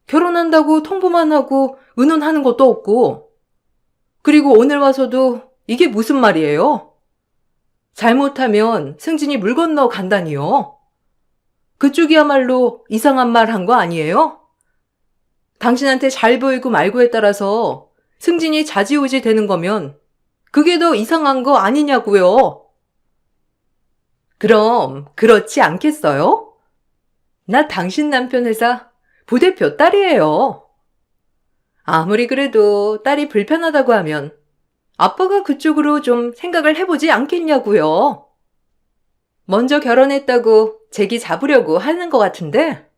Speaker 1: 결혼한다고 통보만 하고 의논하는 것도 없고 그리고 오늘 와서도 이게 무슨 말이에요? 잘못하면 승진이 물 건너 간다니요. 그쪽이야말로 이상한 말 한 거 아니에요? 당신한테 잘 보이고 말고에 따라서 승진이 좌지우지 되는 거면 그게 더 이상한 거 아니냐고요. 그럼 그렇지 않겠어요? 나 당신 남편 회사 부대표 딸이에요. 아무리 그래도 딸이 불편하다고 하면 아빠가 그쪽으로 좀 생각을 해보지 않겠냐고요. 먼저 결혼했다고 제기 잡으려고 하는 것 같은데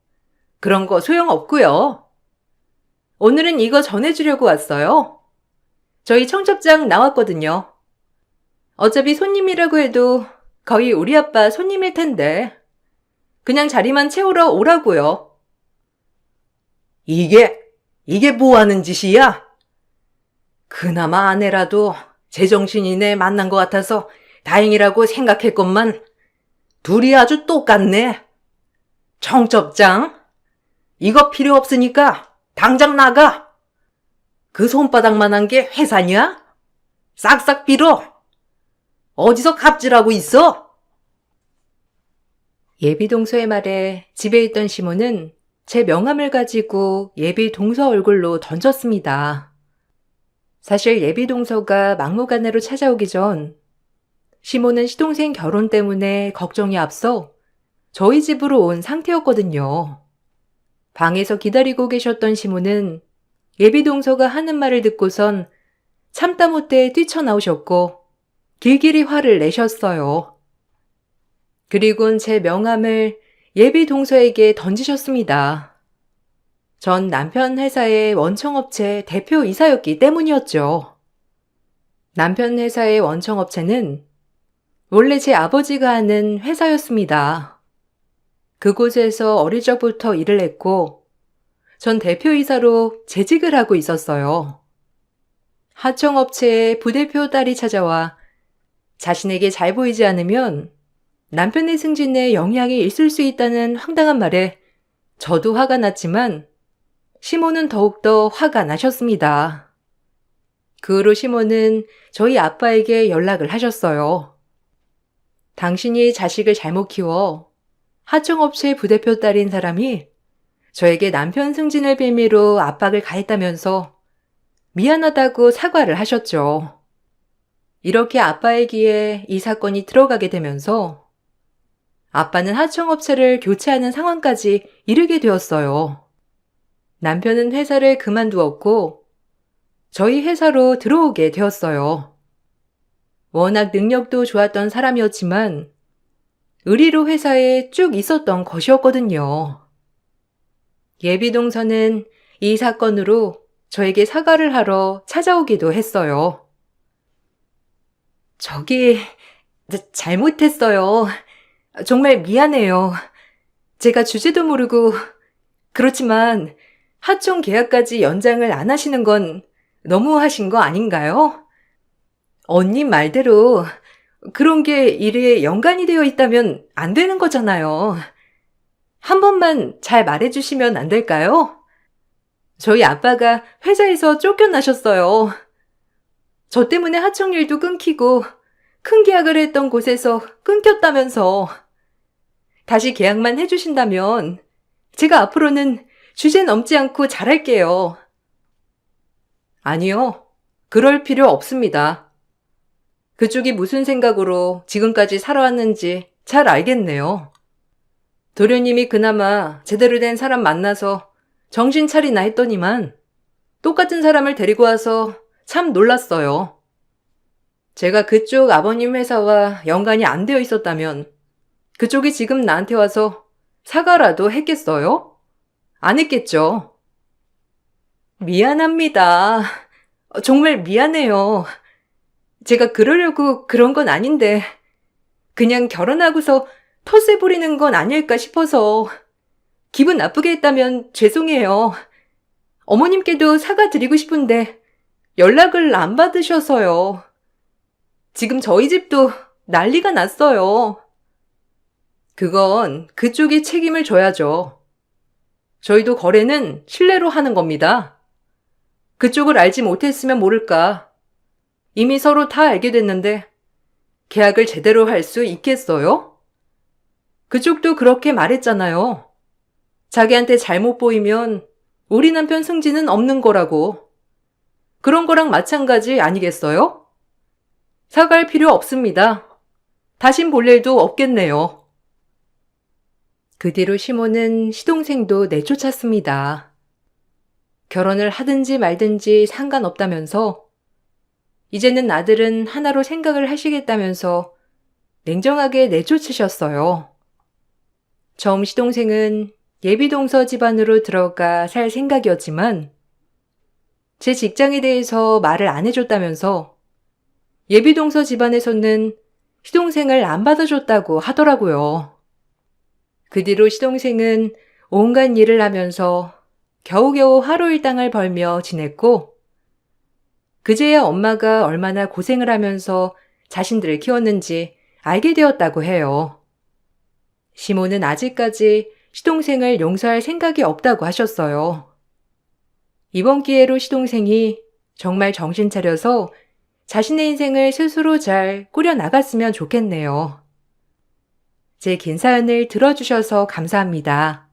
Speaker 1: 그런 거 소용없고요. 오늘은 이거 전해주려고 왔어요. 저희 청첩장 나왔거든요. 어차피 손님이라고 해도 거의 우리 아빠 손님일 텐데 그냥 자리만 채우러 오라고요. 이게 뭐 하는 짓이야? 그나마 아내라도 제정신이네 만난 것 같아서 다행이라고 생각했건만 둘이 아주 똑같네. 청첩장? 이거 필요 없으니까 당장 나가. 그 손바닥만한 게 회사냐? 싹싹 빌어. 어디서 갑질하고 있어? 예비 동서의 말에 집에 있던 시몬은 제 명함을 가지고 예비 동서 얼굴로 던졌습니다. 사실 예비 동서가 막무가내로 찾아오기 전 시몬은 시동생 결혼 때문에 걱정이 앞서 저희 집으로 온 상태였거든요. 방에서 기다리고 계셨던 시몬은 예비 동서가 하는 말을 듣고선 참다 못해 뛰쳐나오셨고 길길이 화를 내셨어요. 그리곤 제 명함을 예비 동서에게 던지셨습니다. 전 남편 회사의 원청업체 대표이사였기 때문이었죠. 남편 회사의 원청업체는 원래 제 아버지가 하는 회사였습니다. 그곳에서 어릴 적부터 일을 했고 전 대표이사로 재직을 하고 있었어요. 하청업체의 부대표 딸이 찾아와 자신에게 잘 보이지 않으면 남편의 승진에 영향이 있을 수 있다는 황당한 말에 저도 화가 났지만 시몬은 더욱더 화가 나셨습니다. 그 후로 시몬은 저희 아빠에게 연락을 하셨어요. 당신이 자식을 잘못 키워 하청업체 부대표 딸인 사람이 저에게 남편 승진을 빌미로 압박을 가했다면서 미안하다고 사과를 하셨죠. 이렇게 아빠의 귀에 이 사건이 들어가게 되면서 아빠는 하청업체를 교체하는 상황까지 이르게 되었어요. 남편은 회사를 그만두었고 저희 회사로 들어오게 되었어요. 워낙 능력도 좋았던 사람이었지만 의리로 회사에 쭉 있었던 것이었거든요. 예비동서는 이 사건으로 저에게 사과를 하러 찾아오기도 했어요. 저기 잘못했어요. 정말 미안해요. 제가 주제도 모르고 그렇지만 하청 계약까지 연장을 안 하시는 건 너무하신 거 아닌가요? 언니 말대로 그런 게 일에 연관이 되어 있다면 안 되는 거잖아요. 한 번만 잘 말해주시면 안 될까요? 저희 아빠가 회사에서 쫓겨나셨어요. 저 때문에 하청일도 끊기고 큰 계약을 했던 곳에서 끊겼다면서. 다시 계약만 해주신다면 제가 앞으로는 주제 넘지 않고 잘할게요.
Speaker 2: 아니요. 그럴 필요 없습니다. 그쪽이 무슨 생각으로 지금까지 살아왔는지 잘 알겠네요. 도련님이 그나마 제대로 된 사람 만나서 정신 차리나 했더니만 똑같은 사람을 데리고 와서 참 놀랐어요. 제가 그쪽 아버님 회사와 연관이 안 되어 있었다면 그쪽이 지금 나한테 와서 사과라도 했겠어요? 안 했겠죠.
Speaker 1: 미안합니다. 정말 미안해요. 제가 그러려고 그런 건 아닌데 그냥 결혼하고서 텃세 부리는 건 아닐까 싶어서 기분 나쁘게 했다면 죄송해요. 어머님께도 사과드리고 싶은데 연락을 안 받으셔서요. 지금 저희 집도 난리가 났어요.
Speaker 2: 그건 그쪽이 책임을 져야죠. 저희도 거래는 신뢰로 하는 겁니다. 그쪽을 알지 못했으면 모를까. 이미 서로 다 알게 됐는데 계약을 제대로 할 수 있겠어요? 그쪽도 그렇게 말했잖아요. 자기한테 잘못 보이면 우리 남편 승진은 없는 거라고. 그런 거랑 마찬가지 아니겠어요? 사과할 필요 없습니다. 다신 볼 일도 없겠네요.
Speaker 1: 그 뒤로 시모는 시동생도 내쫓았습니다. 결혼을 하든지 말든지 상관없다면서 이제는 아들은 하나로 생각을 하시겠다면서 냉정하게 내쫓으셨어요. 처음 시동생은 예비동서 집안으로 들어가 살 생각이었지만 제 직장에 대해서 말을 안 해줬다면서 예비동서 집안에서는 시동생을 안 받아줬다고 하더라고요. 그 뒤로 시동생은 온갖 일을 하면서 겨우겨우 하루 일당을 벌며 지냈고 그제야 엄마가 얼마나 고생을 하면서 자신들을 키웠는지 알게 되었다고 해요. 시모는 아직까지 시동생을 용서할 생각이 없다고 하셨어요. 이번 기회로 시동생이 정말 정신 차려서 자신의 인생을 스스로 잘 꾸려나갔으면 좋겠네요. 제 긴 사연을 들어주셔서 감사합니다.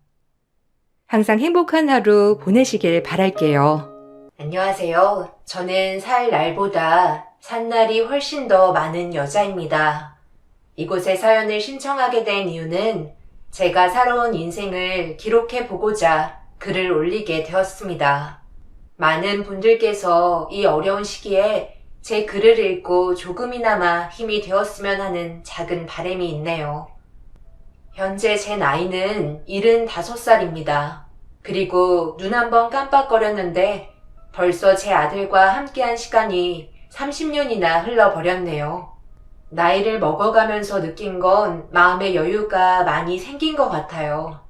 Speaker 1: 항상 행복한 하루 보내시길 바랄게요. 안녕하세요. 저는 살 날보다 산 날이 훨씬 더 많은 여자입니다. 이곳에 사연을 신청하게 된 이유는 제가 살아온 인생을 기록해보고자 글을 올리게 되었습니다. 많은 분들께서 이 어려운 시기에 제 글을 읽고 조금이나마 힘이 되었으면 하는 작은 바람이 있네요. 현재 제 나이는 75살입니다. 그리고 눈 한번 깜빡거렸는데 벌써 제 아들과 함께한 시간이 30년이나 흘러버렸네요. 나이를 먹어가면서 느낀 건 마음의 여유가 많이 생긴 것 같아요.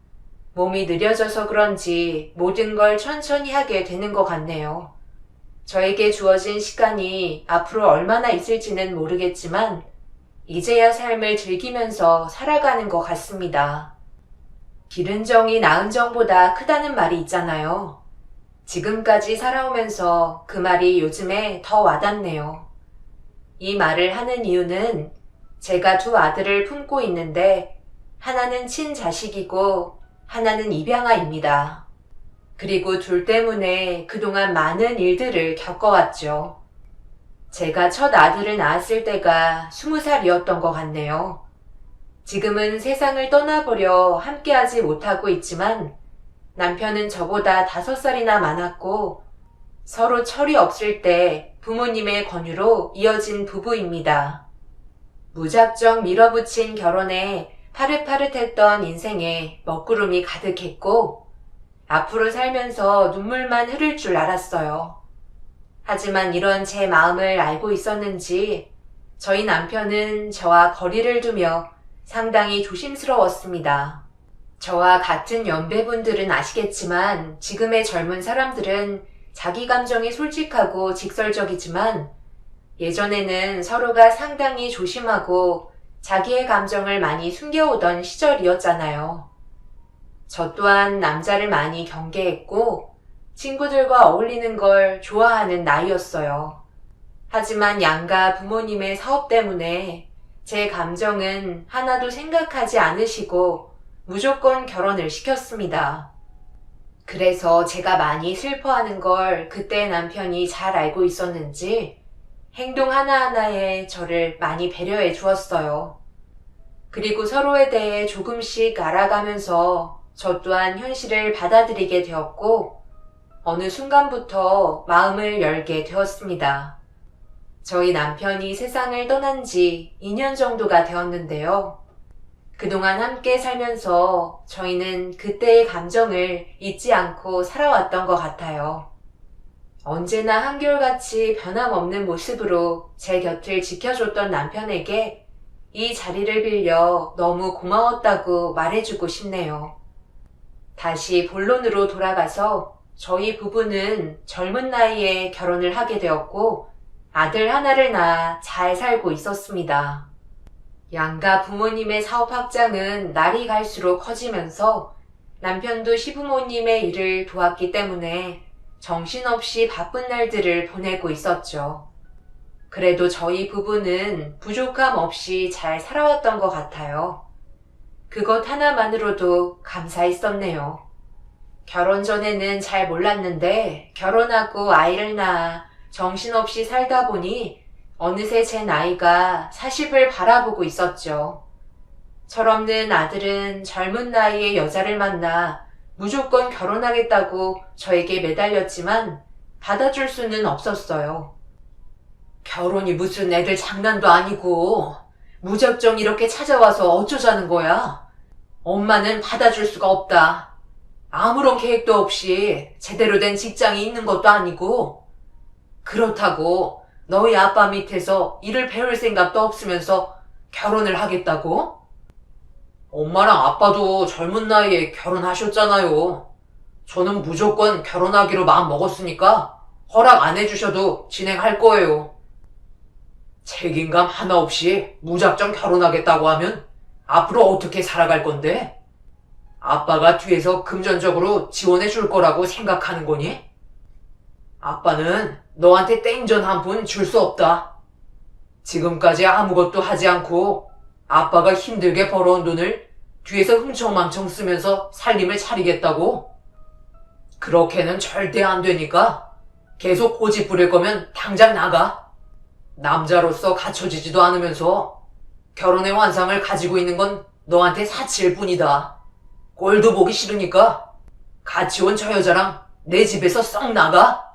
Speaker 1: 몸이 느려져서 그런지 모든 걸 천천히 하게 되는 것 같네요. 저에게 주어진 시간이 앞으로 얼마나 있을지는 모르겠지만 이제야 삶을 즐기면서 살아가는 것 같습니다. 기른 정이 낳은 정보다 크다는 말이 있잖아요. 지금까지 살아오면서 그 말이 요즘에 더 와닿네요. 이 말을 하는 이유는 제가 두 아들을 품고 있는데 하나는 친자식이고 하나는 입양아입니다. 그리고 둘 때문에 그동안 많은 일들을 겪어왔죠. 제가 첫 아들을 낳았을 때가 20살이었던 것 같네요. 지금은 세상을 떠나보려 함께하지 못하고 있지만 남편은 저보다 5살이나 많았고 서로 철이 없을 때 부모님의 권유로 이어진 부부입니다. 무작정 밀어붙인 결혼에 파릇파릇했던 인생에 먹구름이 가득했고 앞으로 살면서 눈물만 흐를 줄 알았어요. 하지만 이런 제 마음을 알고 있었는지 저희 남편은 저와 거리를 두며 상당히 조심스러웠습니다. 저와 같은 연배분들은 아시겠지만 지금의 젊은 사람들은 자기 감정이 솔직하고 직설적이지만 예전에는 서로가 상당히 조심하고 자기의 감정을 많이 숨겨오던 시절이었잖아요. 저 또한 남자를 많이 경계했고 친구들과 어울리는 걸 좋아하는 나이였어요. 하지만 양가 부모님의 사업 때문에 제 감정은 하나도 생각하지 않으시고 무조건 결혼을 시켰습니다. 그래서 제가 많이 슬퍼하는 걸 그때 남편이 잘 알고 있었는지 행동 하나하나에 저를 많이 배려해 주었어요. 그리고 서로에 대해 조금씩 알아가면서 저 또한 현실을 받아들이게 되었고 어느 순간부터 마음을 열게 되었습니다. 저희 남편이 세상을 떠난 지 2년 정도가 되었는데요. 그동안 함께 살면서 저희는 그때의 감정을 잊지 않고 살아왔던 것 같아요. 언제나 한결같이 변함없는 모습으로 제 곁을 지켜줬던 남편에게 이 자리를 빌려 너무 고마웠다고 말해주고 싶네요. 다시 본론으로 돌아가서 저희 부부는 젊은 나이에 결혼을 하게 되었고 아들 하나를 낳아 잘 살고 있었습니다. 양가 부모님의 사업 확장은 날이 갈수록 커지면서 남편도 시부모님의 일을 도왔기 때문에 정신없이 바쁜 날들을 보내고 있었죠. 그래도 저희 부부는 부족함 없이 잘 살아왔던 것 같아요. 그것 하나만으로도 감사했었네요. 결혼 전에는 잘 몰랐는데 결혼하고 아이를 낳아 정신없이 살다 보니 어느새 제 나이가 40을 바라보고 있었죠. 철없는 아들은 젊은 나이에 여자를 만나 무조건 결혼하겠다고 저에게 매달렸지만 받아줄 수는 없었어요. 결혼이 무슨 애들 장난도 아니고 무작정 이렇게 찾아와서 어쩌자는 거야? 엄마는 받아줄 수가 없다. 아무런 계획도 없이 제대로 된 직장이 있는 것도 아니고 그렇다고 너희 아빠 밑에서 일을 배울 생각도 없으면서 결혼을 하겠다고? 엄마랑 아빠도 젊은 나이에 결혼하셨잖아요. 저는 무조건 결혼하기로 마음 먹었으니까 허락 안 해주셔도 진행할 거예요. 책임감 하나 없이 무작정 결혼하겠다고 하면 앞으로 어떻게 살아갈 건데? 아빠가 뒤에서 금전적으로 지원해 줄 거라고 생각하는 거니? 아빠는 너한테 땡전 한 푼 줄 수 없다. 지금까지 아무것도 하지 않고 아빠가 힘들게 벌어온 돈을 뒤에서 흥청망청 쓰면서 살림을 차리겠다고? 그렇게는 절대 안 되니까 계속 고집 부릴 거면 당장 나가. 남자로서 갖춰지지도 않으면서 결혼의 환상을 가지고 있는 건 너한테 사치일 뿐이다. 꼴도 보기 싫으니까 같이 온 저 여자랑 내 집에서 썩 나가.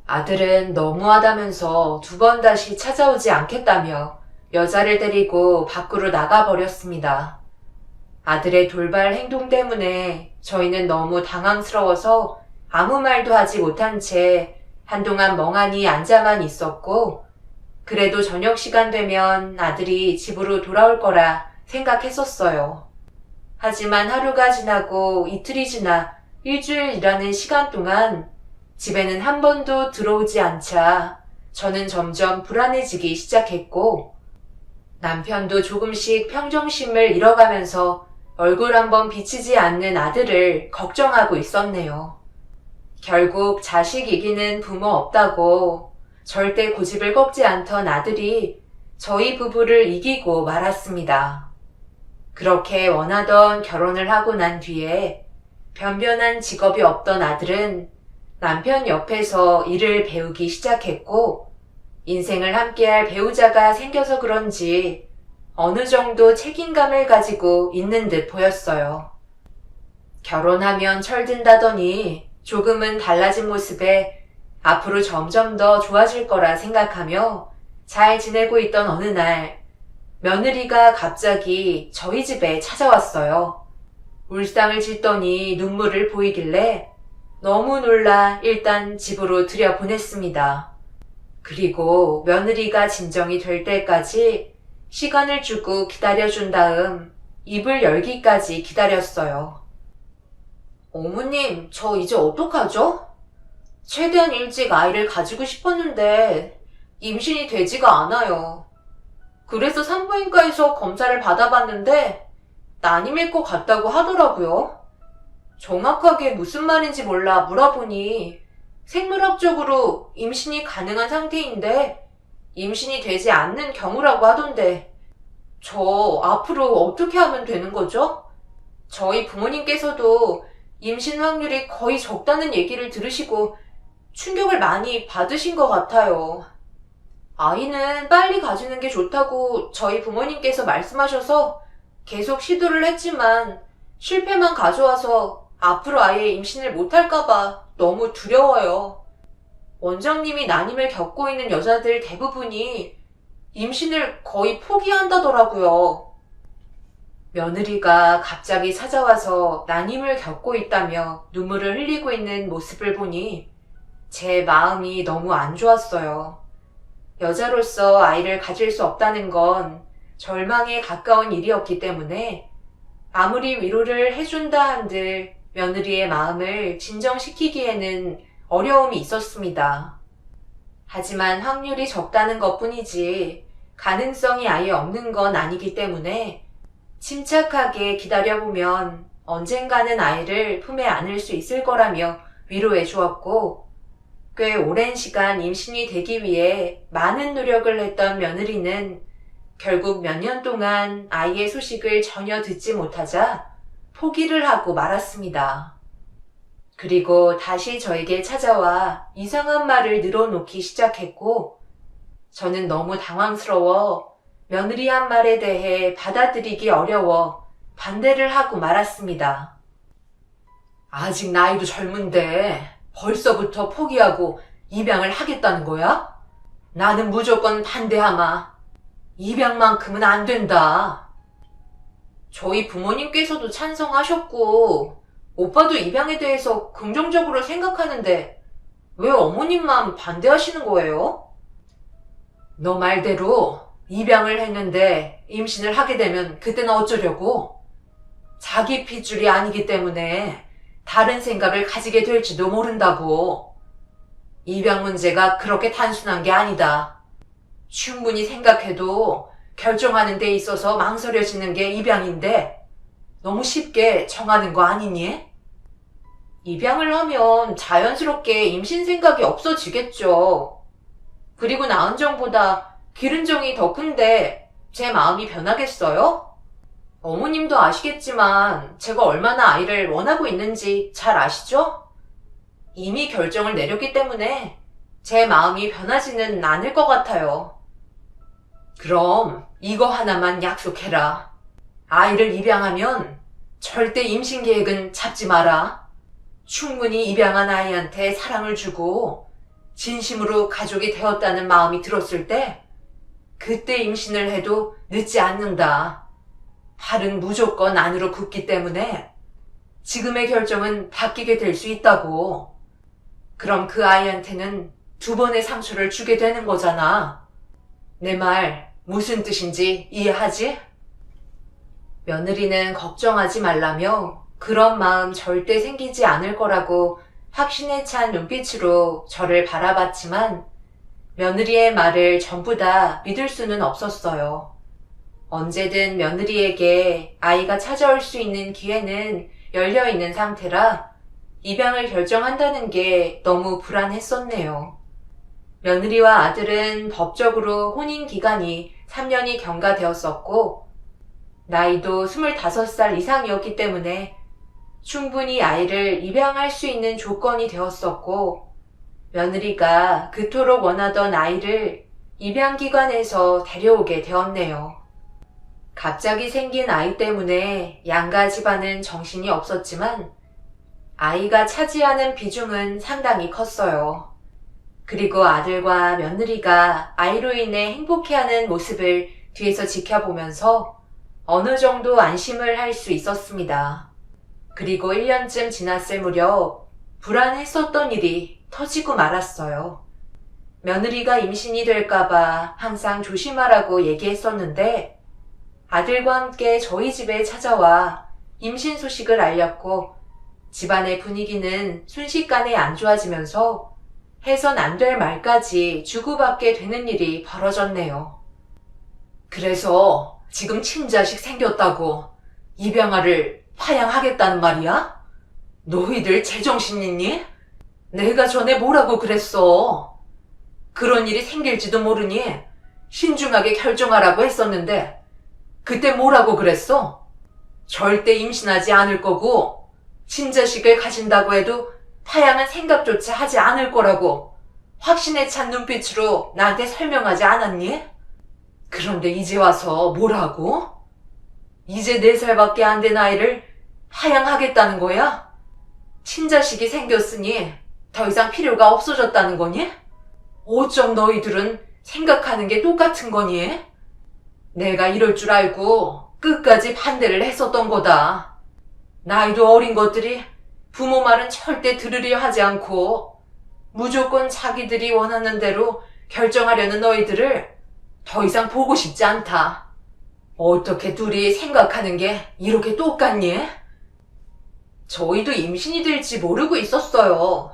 Speaker 1: 아들은 너무하다면서 2번 다시 찾아오지 않겠다며 여자를 데리고 밖으로 나가버렸습니다. 아들의 돌발 행동 때문에 저희는 너무 당황스러워서 아무 말도 하지 못한 채 한동안 멍하니 앉아만 있었고 그래도 저녁 시간 되면 아들이 집으로 돌아올 거라 생각했었어요. 하지만 하루가 지나고 이틀이 지나 일주일이라는 시간 동안 집에는 한 번도 들어오지 않자 저는 점점 불안해지기 시작했고 남편도 조금씩 평정심을 잃어가면서 얼굴 한번 비치지 않는 아들을 걱정하고 있었네요. 결국 자식 이기는 부모 없다고 절대 고집을 꺾지 않던 아들이 저희 부부를 이기고 말았습니다. 그렇게 원하던 결혼을 하고 난 뒤에 변변한 직업이 없던 아들은 남편 옆에서 일을 배우기 시작했고 인생을 함께할 배우자가 생겨서 그런지 어느 정도 책임감을 가지고 있는 듯 보였어요. 결혼하면 철든다더니 조금은 달라진 모습에 앞으로 점점 더 좋아질 거라 생각하며 잘 지내고 있던 어느 날 며느리가 갑자기 저희 집에 찾아왔어요. 울상을 짓더니 눈물을 보이길래 너무 놀라 일단 집으로 들여보냈습니다. 그리고 며느리가 진정이 될 때까지 시간을 주고 기다려준 다음 입을 열기까지 기다렸어요. 어머님, 저 이제 어떡하죠? 최대한 일찍 아이를 가지고 싶었는데 임신이 되지가 않아요. 그래서 산부인과에서 검사를 받아봤는데 난임일 것 같다고 하더라고요. 정확하게 무슨 말인지 몰라 물어보니 생물학적으로 임신이 가능한 상태인데 임신이 되지 않는 경우라고 하던데 저 앞으로 어떻게 하면 되는 거죠? 저희 부모님께서도 임신 확률이 거의 적다는 얘기를 들으시고 충격을 많이 받으신 것 같아요. 아이는 빨리 가지는 게 좋다고 저희 부모님께서 말씀하셔서 계속 시도를 했지만 실패만 가져와서 앞으로 아예 임신을 못할까봐 너무 두려워요. 원장님이 난임을 겪고 있는 여자들 대부분이 임신을 거의 포기한다더라고요. 며느리가 갑자기 찾아와서 난임을 겪고 있다며 눈물을 흘리고 있는 모습을 보니 제 마음이 너무 안 좋았어요. 여자로서 아이를 가질 수 없다는 건 절망에 가까운 일이었기 때문에 아무리 위로를 해준다 한들 며느리의 마음을 진정시키기에는 어려움이 있었습니다. 하지만 확률이 적다는 것뿐이지 가능성이 아예 없는 건 아니기 때문에 침착하게 기다려보면 언젠가는 아이를 품에 안을 수 있을 거라며 위로해 주었고, 꽤 오랜 시간 임신이 되기 위해 많은 노력을 했던 며느리는 결국 몇 년 동안 아이의 소식을 전혀 듣지 못하자 포기를 하고 말았습니다. 그리고 다시 저에게 찾아와 이상한 말을 늘어놓기 시작했고, 저는 너무 당황스러워 며느리 한 말에 대해 받아들이기 어려워 반대를 하고 말았습니다. 아직 나이도 젊은데 벌써부터 포기하고 입양을 하겠다는 거야? 나는 무조건 반대하마. 입양만큼은 안 된다. 저희 부모님께서도 찬성하셨고 오빠도 입양에 대해서 긍정적으로 생각하는데 왜 어머님만 반대하시는 거예요? 너 말대로 입양을 했는데 임신을 하게 되면 그때는 어쩌려고? 자기 핏줄이 아니기 때문에 다른 생각을 가지게 될지도 모른다고. 입양 문제가 그렇게 단순한 게 아니다. 충분히 생각해도 결정하는 데 있어서 망설여지는 게 입양인데 너무 쉽게 정하는 거 아니니? 입양을 하면 자연스럽게 임신 생각이 없어지겠죠. 그리고 낳은 정보다 기른 정이 더 큰데 제 마음이 변하겠어요? 어머님도 아시겠지만 제가 얼마나 아이를 원하고 있는지 잘 아시죠? 이미 결정을 내렸기 때문에 제 마음이 변하지는 않을 것 같아요. 그럼 이거 하나만 약속해라. 아이를 입양하면 절대 임신 계획은 잡지 마라. 충분히 입양한 아이한테 사랑을 주고 진심으로 가족이 되었다는 마음이 들었을 때 그때 임신을 해도 늦지 않는다. 팔은 무조건 안으로 굽기 때문에 지금의 결정은 바뀌게 될 수 있다고. 그럼 그 아이한테는 2번의 상처를 주게 되는 거잖아. 내 말 무슨 뜻인지 이해하지? 며느리는 걱정하지 말라며 그런 마음 절대 생기지 않을 거라고 확신에 찬 눈빛으로 저를 바라봤지만 며느리의 말을 전부 다 믿을 수는 없었어요. 언제든 며느리에게 아이가 찾아올 수 있는 기회는 열려있는 상태라 입양을 결정한다는 게 너무 불안했었네요. 며느리와 아들은 법적으로 혼인 기간이 3년이 경과되었었고 나이도 25살 이상이었기 때문에 충분히 아이를 입양할 수 있는 조건이 되었었고 며느리가 그토록 원하던 아이를 입양기관에서 데려오게 되었네요. 갑자기 생긴 아이 때문에 양가 집안은 정신이 없었지만 아이가 차지하는 비중은 상당히 컸어요. 그리고 아들과 며느리가 아이로 인해 행복해하는 모습을 뒤에서 지켜보면서 어느 정도 안심을 할 수 있었습니다. 그리고 1년쯤 지났을 무렵 불안했었던 일이 터지고 말았어요. 며느리가 임신이 될까봐 항상 조심하라고 얘기했었는데 아들과 함께 저희 집에 찾아와 임신 소식을 알렸고 집안의 분위기는 순식간에 안 좋아지면서 해선 안 될 말까지 주고받게 되는 일이 벌어졌네요. 그래서 지금 친자식 생겼다고 입양아를 파양하겠다는 말이야? 너희들 제정신 있니? 내가 전에 뭐라고 그랬어? 그런 일이 생길지도 모르니 신중하게 결정하라고 했었는데 그때 뭐라고 그랬어? 절대 임신하지 않을 거고 친자식을 가진다고 해도 파양은 생각조차 하지 않을 거라고 확신에 찬 눈빛으로 나한테 설명하지 않았니? 그런데 이제 와서 뭐라고? 이제 4살밖에 안 된 아이를 파양하겠다는 거야? 친자식이 생겼으니 더 이상 필요가 없어졌다는 거니? 어쩜 너희들은 생각하는 게 똑같은 거니? 내가 이럴 줄 알고 끝까지 반대를 했었던 거다. 나이도 어린 것들이 부모 말은 절대 들으려 하지 않고 무조건 자기들이 원하는 대로 결정하려는 너희들을 더 이상 보고 싶지 않다. 어떻게 둘이 생각하는 게 이렇게 똑같니? 저희도 임신이 될지 모르고 있었어요.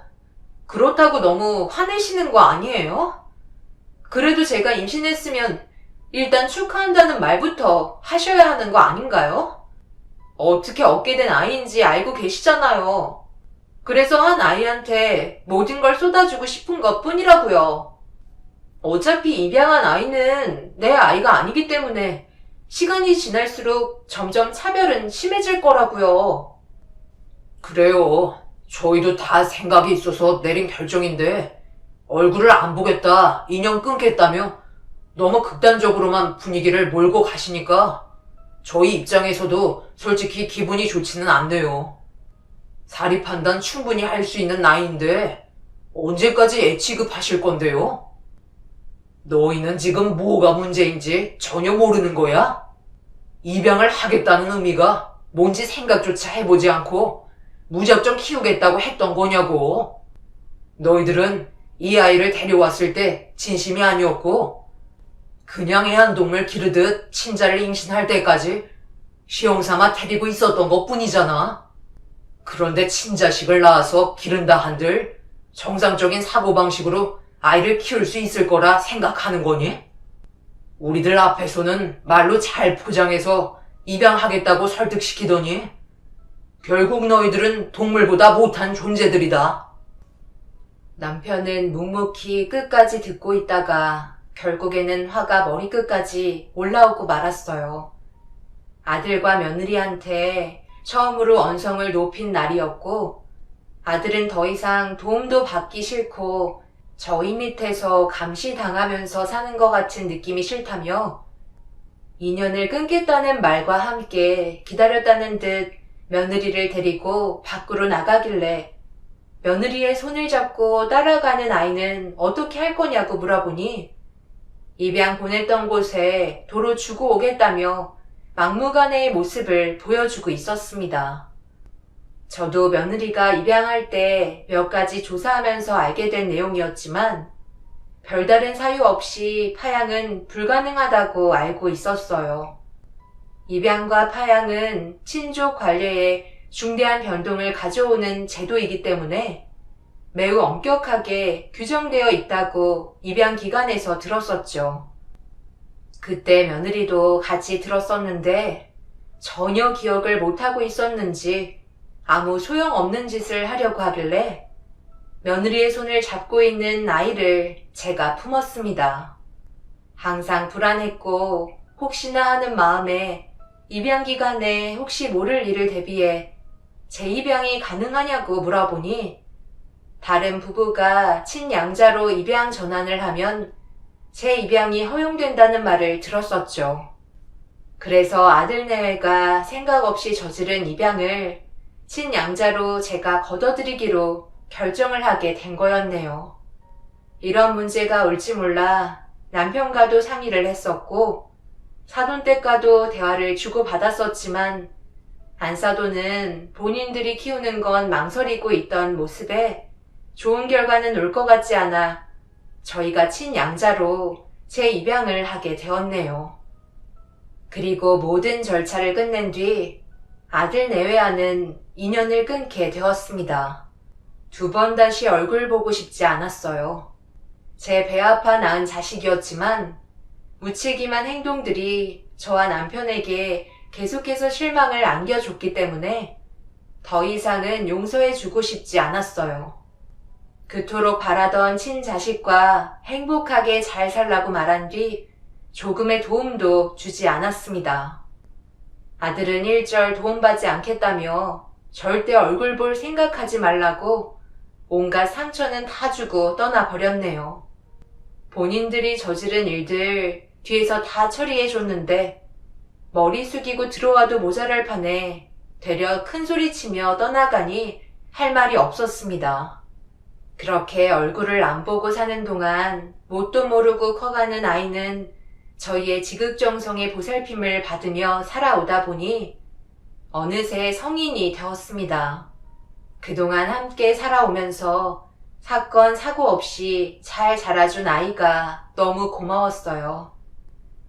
Speaker 1: 그렇다고 너무 화내시는 거 아니에요? 그래도 제가 임신했으면 일단 축하한다는 말부터 하셔야 하는 거 아닌가요? 어떻게 얻게 된 아이인지 알고 계시잖아요. 그래서 한 아이한테 모든 걸 쏟아주고 싶은 것 뿐이라고요. 어차피 입양한 아이는 내 아이가 아니기 때문에 시간이 지날수록 점점 차별은 심해질 거라고요. 그래요. 저희도 다 생각이 있어서 내린 결정인데 얼굴을 안 보겠다, 인연 끊겠다며 너무 극단적으로만 분위기를 몰고 가시니까 저희 입장에서도 솔직히 기분이 좋지는 않네요. 사리 판단 충분히 할 수 있는 나이인데 언제까지 애 취급하실 건데요? 너희는 지금 뭐가 문제인지 전혀 모르는 거야? 입양을 하겠다는 의미가 뭔지 생각조차 해보지 않고 무작정 키우겠다고 했던 거냐고. 너희들은 이 아이를 데려왔을 때 진심이 아니었고 그냥 애완동물 기르듯 친자를 임신할 때까지 시험삼아 데리고 있었던 것 뿐이잖아. 그런데 친자식을 낳아서 기른다 한들 정상적인 사고방식으로 아이를 키울 수 있을 거라 생각하는 거니? 우리들 앞에서는 말로 잘 포장해서 입양하겠다고 설득시키더니 결국 너희들은 동물보다 못한 존재들이다. 남편은 묵묵히 끝까지 듣고 있다가 결국에는 화가 머리끝까지 올라오고 말았어요. 아들과 며느리한테 처음으로 언성을 높인 날이었고 아들은 더 이상 도움도 받기 싫고 저희 밑에서 감시당하면서 사는 것 같은 느낌이 싫다며 인연을 끊겠다는 말과 함께 기다렸다는 듯 며느리를 데리고 밖으로 나가길래 며느리의 손을 잡고 따라가는 아이는 어떻게 할 거냐고 물어보니 입양 보냈던 곳에 도로 주고 오겠다며 막무가내의 모습을 보여주고 있었습니다. 저도 며느리가 입양할 때 몇 가지 조사하면서 알게 된 내용이었지만 별다른 사유 없이 파양은 불가능하다고 알고 있었어요. 입양과 파양은 친족 관례에 중대한 변동을 가져오는 제도이기 때문에 매우 엄격하게 규정되어 있다고 입양기관에서 들었었죠. 그때 며느리도 같이 들었었는데 전혀 기억을 못하고 있었는지 아무 소용없는 짓을 하려고 하길래 며느리의 손을 잡고 있는 아이를 제가 품었습니다. 항상 불안했고 혹시나 하는 마음에 입양기간에 혹시 모를 일을 대비해 재입양이 가능하냐고 물어보니 다른 부부가 친양자로 입양 전환을 하면 재입양이 허용된다는 말을 들었었죠. 그래서 아들 내외가 생각 없이 저지른 입양을 친양자로 제가 걷어들이기로 결정을 하게 된 거였네요. 이런 문제가 올지 몰라 남편과도 상의를 했었고 사돈댁과도 대화를 주고받았었지만 안사돈은 본인들이 키우는 건 망설이고 있던 모습에 좋은 결과는 올 것 같지 않아 저희가 친양자로 재입양을 하게 되었네요. 그리고 모든 절차를 끝낸 뒤 아들 내외와는 인연을 끊게 되었습니다. 2번 다시 얼굴 보고 싶지 않았어요. 제 배 아파 낳은 자식이었지만 무책임한 행동들이 저와 남편에게 계속해서 실망을 안겨줬기 때문에 더 이상은 용서해주고 싶지 않았어요. 그토록 바라던 친자식과 행복하게 잘 살라고 말한 뒤 조금의 도움도 주지 않았습니다. 아들은 일절 도움받지 않겠다며 절대 얼굴 볼 생각하지 말라고 온갖 상처는 다 주고 떠나버렸네요. 본인들이 저지른 일들 뒤에서 다 처리해줬는데 머리 숙이고 들어와도 모자랄 판에 되려 큰소리치며 떠나가니 할 말이 없었습니다. 그렇게 얼굴을 안 보고 사는 동안 뭣도 모르고 커가는 아이는 저희의 지극정성의 보살핌을 받으며 살아오다 보니 어느새 성인이 되었습니다. 그동안 함께 살아오면서 사건, 사고 없이 잘 자라준 아이가 너무 고마웠어요.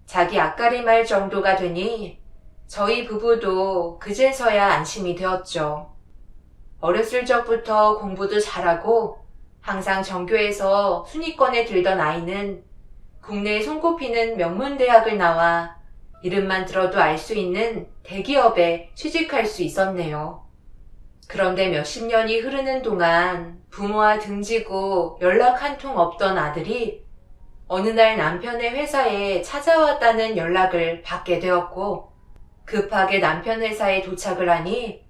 Speaker 1: 자기 앞가림할 정도가 되니 저희 부부도 그제서야 안심이 되었죠. 어렸을 적부터 공부도 잘하고 항상 전교에서 순위권에 들던 아이는 국내에 손꼽히는 명문대학을 나와 이름만 들어도 알 수 있는 대기업에 취직할 수 있었네요. 그런데 몇십 년이 흐르는 동안 부모와 등지고 연락 한 통 없던 아들이 어느 날 남편의 회사에 찾아왔다는 연락을 받게 되었고 급하게 남편 회사에 도착을 하니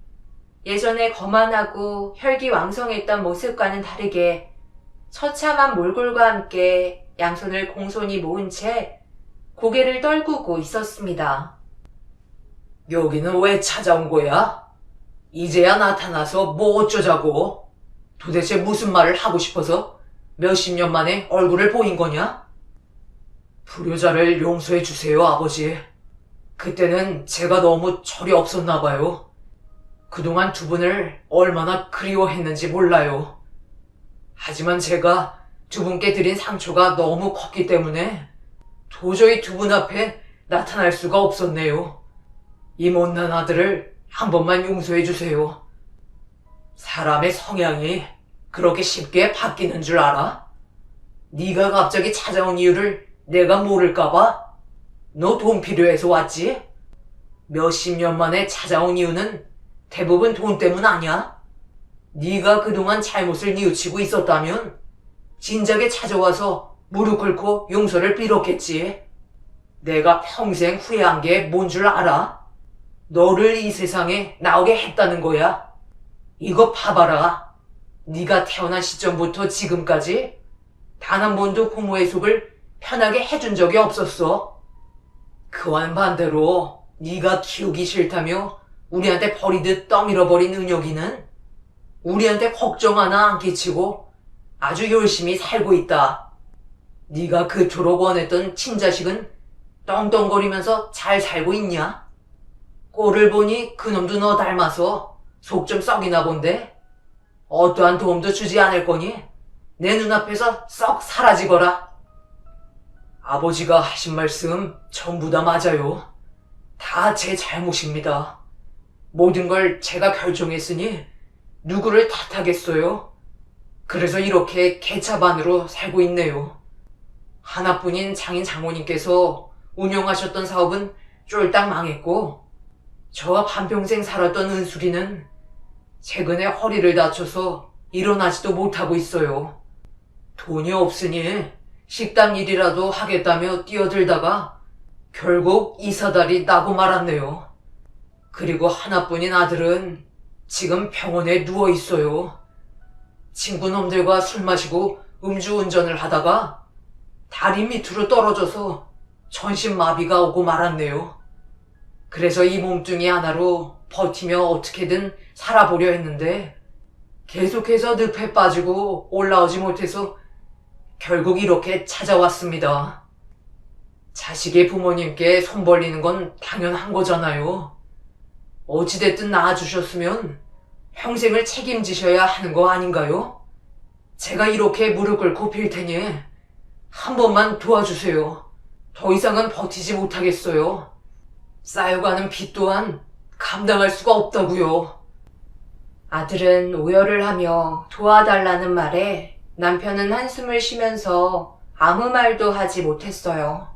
Speaker 1: 예전에 거만하고 혈기왕성했던 모습과는 다르게 처참한 몰골과 함께 양손을 공손히 모은 채 고개를 떨구고 있었습니다.
Speaker 2: 여기는 왜 찾아온 거야? 이제야 나타나서 뭐 어쩌자고? 도대체 무슨 말을 하고 싶어서 몇십 년 만에 얼굴을 보인 거냐? 불효자를 용서해 주세요, 아버지. 그때는 제가 너무 철이 없었나 봐요. 그동안 두 분을 얼마나 그리워했는지 몰라요. 하지만 제가 두 분께 드린 상처가 너무 컸기 때문에 도저히 두 분 앞에 나타날 수가 없었네요. 이 못난 아들을 한 번만 용서해 주세요. 사람의 성향이 그렇게 쉽게 바뀌는 줄 알아? 네가 갑자기 찾아온 이유를 내가 모를까봐? 너 돈 필요해서 왔지? 몇십 년 만에 찾아온 이유는 대부분 돈 때문 아니야? 네가 그동안 잘못을 뉘우치고 있었다면 진작에 찾아와서 무릎 꿇고 용서를 빌었겠지. 내가 평생 후회한 게 뭔 줄 알아? 너를 이 세상에 나오게 했다는 거야. 이거 봐봐라. 네가 태어난 시점부터 지금까지 단 한 번도 부모의 속을 편하게 해준 적이 없었어. 그와는 반대로 네가 키우기 싫다며 우리한테 버리듯 떠밀어버린 은혁이는 우리한테 걱정 하나 안 끼치고 아주 열심히 살고 있다. 네가 그토록 원했던 친자식은 떵떵거리면서 잘 살고 있냐? 꼴을 보니 그놈도 너 닮아서 속 좀 썩이나 본데 어떠한 도움도 주지 않을 거니 내 눈앞에서 썩 사라지거라. 아버지가 하신 말씀 전부 다 맞아요. 다 제 잘못입니다. 모든 걸 제가 결정했으니 누구를 탓하겠어요? 그래서 이렇게 개차반으로 살고 있네요. 하나뿐인 장인 장모님께서 운영하셨던 사업은 쫄딱 망했고 저와 반평생 살았던 은숙이는 최근에 허리를 다쳐서 일어나지도 못하고 있어요. 돈이 없으니 식당 일이라도 하겠다며 뛰어들다가 결국 이사달이 나고 말았네요. 그리고 하나뿐인 아들은 지금 병원에 누워 있어요. 친구놈들과 술 마시고 음주운전을 하다가 다리 밑으로 떨어져서 전신마비가 오고 말았네요. 그래서 이 몸뚱이 하나로 버티며 어떻게든 살아보려 했는데 계속해서 늪에 빠지고 올라오지 못해서 결국 이렇게 찾아왔습니다. 자식의 부모님께 손 벌리는 건 당연한 거잖아요. 어찌됐든 낳아주셨으면 평생을 책임지셔야 하는 거 아닌가요? 제가 이렇게 무릎 꿇고 빌 테니 한 번만 도와주세요. 더 이상은 버티지 못하겠어요. 쌓여가는 빚 또한 감당할 수가 없다고요.
Speaker 1: 아들은 오열을 하며 도와달라는 말에 남편은 한숨을 쉬면서 아무 말도 하지 못했어요.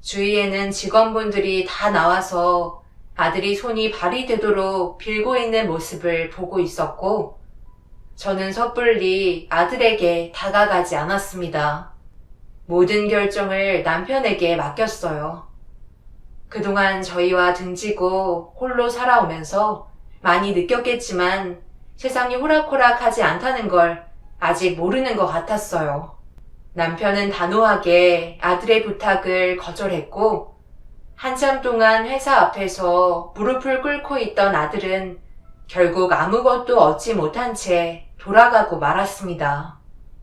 Speaker 1: 주위에는 직원분들이 다 나와서 아들이 손이 발이 되도록 빌고 있는 모습을 보고 있었고 저는 섣불리 아들에게 다가가지 않았습니다. 모든 결정을 남편에게 맡겼어요. 그동안 저희와 등지고 홀로 살아오면서 많이 느꼈겠지만 세상이 호락호락하지 않다는 걸 아직 모르는 것 같았어요. 남편은 단호하게 아들의 부탁을 거절했고 한참 동안 회사 앞에서 무릎을 꿇고 있던 아들은 결국 아무것도 얻지 못한 채 돌아가고 말았습니다.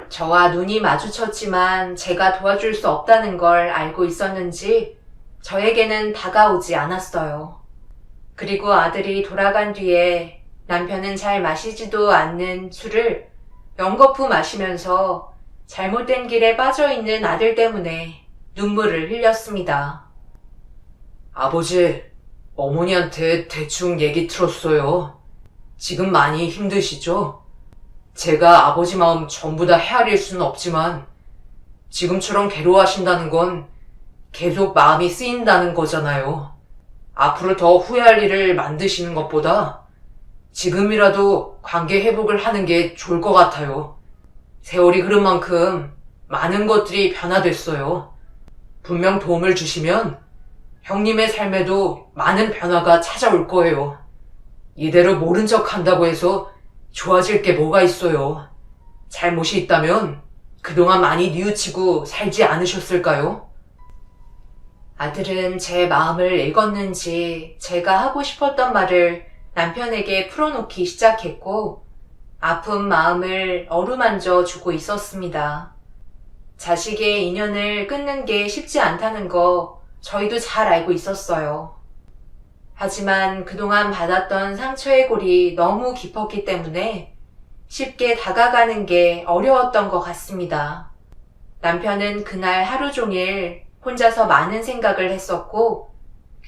Speaker 1: 저와 눈이 마주쳤지만 제가 도와줄 수 없다는 걸 알고 있었는지 저에게는 다가오지 않았어요. 그리고 아들이 돌아간 뒤에 남편은 잘 마시지도 않는 술을 연거푸 마시면서 잘못된 길에 빠져있는 아들 때문에 눈물을 흘렸습니다.
Speaker 2: 아버지, 어머니한테 대충 얘기 들었어요. 지금 많이 힘드시죠? 제가 아버지 마음 전부 다 헤아릴 수는 없지만 지금처럼 괴로워하신다는 건 계속 마음이 쓰인다는 거잖아요. 앞으로 더 후회할 일을 만드시는 것보다 지금이라도 관계 회복을 하는 게 좋을 것 같아요. 세월이 흐른 만큼 많은 것들이 변화됐어요. 분명 도움을 주시면 형님의 삶에도 많은 변화가 찾아올 거예요. 이대로 모른 척 한다고 해서 좋아질 게 뭐가 있어요. 잘못이 있다면 그동안 많이 뉘우치고 살지 않으셨을까요?
Speaker 1: 아들은 제 마음을 읽었는지 제가 하고 싶었던 말을 남편에게 풀어놓기 시작했고 아픈 마음을 어루만져 주고 있었습니다. 자식의 인연을 끊는 게 쉽지 않다는 거 저희도 잘 알고 있었어요. 하지만 그동안 받았던 상처의 골이 너무 깊었기 때문에 쉽게 다가가는 게 어려웠던 것 같습니다. 남편은 그날 하루 종일 혼자서 많은 생각을 했었고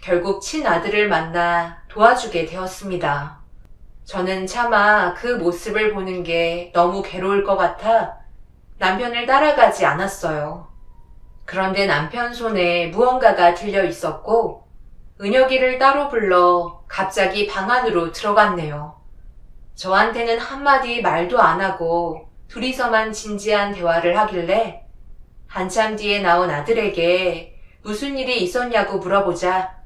Speaker 1: 결국 친아들을 만나 도와주게 되었습니다. 저는 차마 그 모습을 보는 게 너무 괴로울 것 같아 남편을 따라가지 않았어요. 그런데 남편 손에 무언가가 들려 있었고 은혁이를 따로 불러 갑자기 방 안으로 들어갔네요. 저한테는 한마디 말도 안 하고 둘이서만 진지한 대화를 하길래 한참 뒤에 나온 아들에게 무슨 일이 있었냐고 물어보자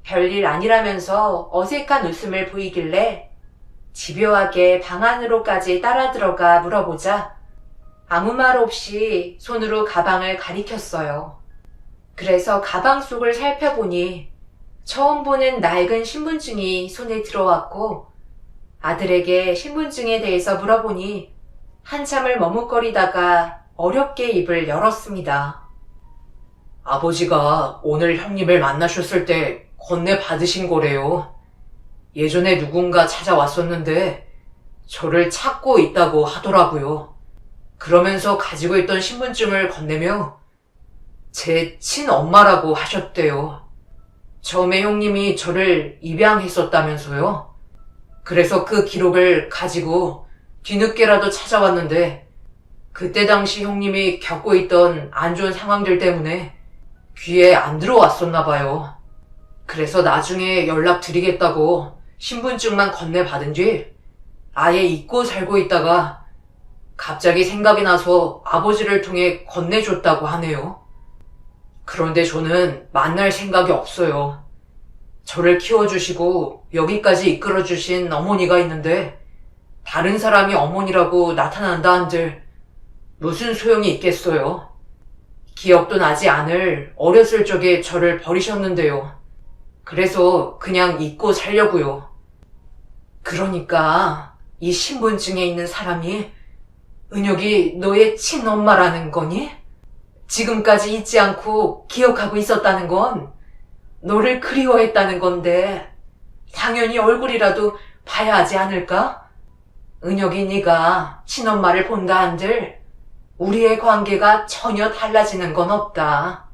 Speaker 1: 별일 아니라면서 어색한 웃음을 보이길래 집요하게 방 안으로까지 따라 들어가 물어보자 아무 말 없이 손으로 가방을 가리켰어요. 그래서 가방 속을 살펴보니 처음 보는 낡은 신분증이 손에 들어왔고 아들에게 신분증에 대해서 물어보니 한참을 머뭇거리다가 어렵게 입을 열었습니다.
Speaker 2: 아버지가 오늘 형님을 만나셨을 때 건네 받으신 거래요. 예전에 누군가 찾아왔었는데 저를 찾고 있다고 하더라고요. 그러면서 가지고 있던 신분증을 건네며 제 친엄마라고 하셨대요. 처음에 형님이 저를 입양했었다면서요. 그래서 그 기록을 가지고 뒤늦게라도 찾아왔는데 그때 당시 형님이 겪고 있던 안 좋은 상황들 때문에 귀에 안 들어왔었나 봐요. 그래서 나중에 연락드리겠다고 신분증만 건네받은 뒤 아예 잊고 살고 있다가 갑자기 생각이 나서 아버지를 통해 건네줬다고 하네요. 그런데 저는 만날 생각이 없어요. 저를 키워주시고 여기까지 이끌어주신 어머니가 있는데 다른 사람이 어머니라고 나타난다 한들 무슨 소용이 있겠어요. 기억도 나지 않을 어렸을 적에 저를 버리셨는데요. 그래서 그냥 잊고 살려고요. 그러니까 이 신분증에 있는 사람이 은혁이 너의 친엄마라는 거니? 지금까지 잊지 않고 기억하고 있었다는 건 너를 그리워했다는 건데 당연히 얼굴이라도 봐야 하지 않을까? 은혁이 네가 친엄마를 본다 한들 우리의 관계가 전혀 달라지는 건 없다.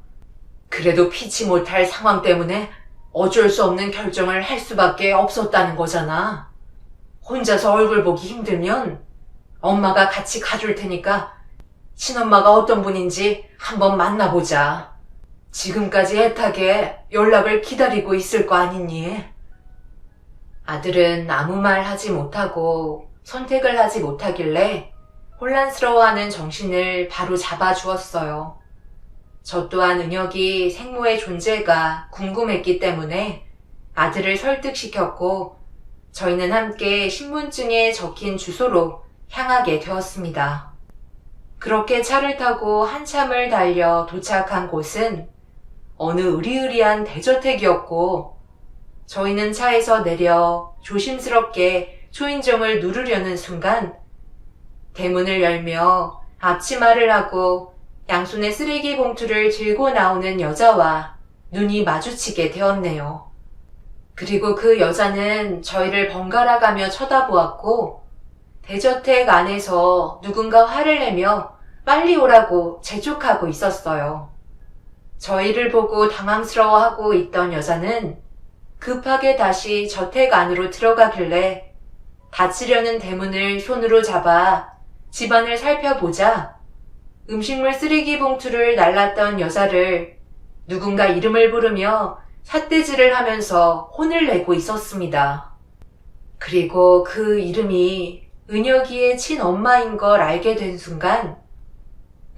Speaker 2: 그래도 피치 못할 상황 때문에 어쩔 수 없는 결정을 할 수밖에 없었다는 거잖아. 혼자서 얼굴 보기 힘들면 엄마가 같이 가줄 테니까 친엄마가 어떤 분인지 한번 만나보자. 지금까지 애타게 연락을 기다리고 있을 거 아니니? 아들은 아무 말 하지 못하고 선택을 하지 못하길래 혼란스러워하는 정신을 바로 잡아주었어요. 저 또한 은혁이 생모의 존재가 궁금했기 때문에 아들을 설득시켰고
Speaker 1: 저희는 함께 신분증에 적힌 주소로 향하게 되었습니다. 그렇게 차를 타고 한참을 달려 도착한 곳은 어느 으리으리한 대저택이었고, 저희는 차에서 내려 조심스럽게 초인종을 누르려는 순간 대문을 열며 앞치마를 하고 양손에 쓰레기 봉투를 들고 나오는 여자와 눈이 마주치게 되었네요. 그리고 그 여자는 저희를 번갈아 가며 쳐다보았고, 대저택 안에서 누군가 화를 내며 빨리 오라고 재촉하고 있었어요. 저희를 보고 당황스러워하고 있던 여자는 급하게 다시 저택 안으로 들어가길래 닫히려는 대문을 손으로 잡아 집안을 살펴보자 음식물 쓰레기 봉투를 날랐던 여자를 누군가 이름을 부르며 삿대질을 하면서 혼을 내고 있었습니다. 그리고 그 이름이 은혁이의 친엄마인 걸 알게 된 순간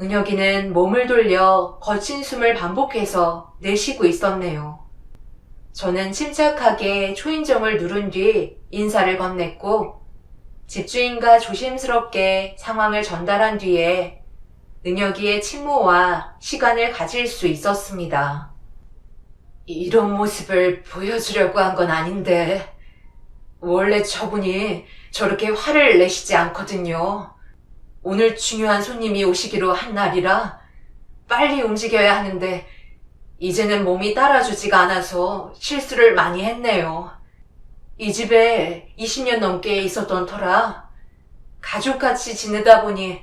Speaker 1: 은혁이는 몸을 돌려 거친 숨을 반복해서 내쉬고 있었네요. 저는 침착하게 초인종을 누른 뒤 인사를 건넸고 집주인과 조심스럽게 상황을 전달한 뒤에 은혁이의 친모와 시간을 가질 수 있었습니다. 이런 모습을 보여주려고 한 건 아닌데 원래 저분이 저렇게 화를 내시지 않거든요. 오늘 중요한 손님이 오시기로 한 날이라 빨리 움직여야 하는데 이제는 몸이 따라주지가 않아서 실수를 많이 했네요. 이 집에 20년 넘게 있었던 터라 가족같이 지내다 보니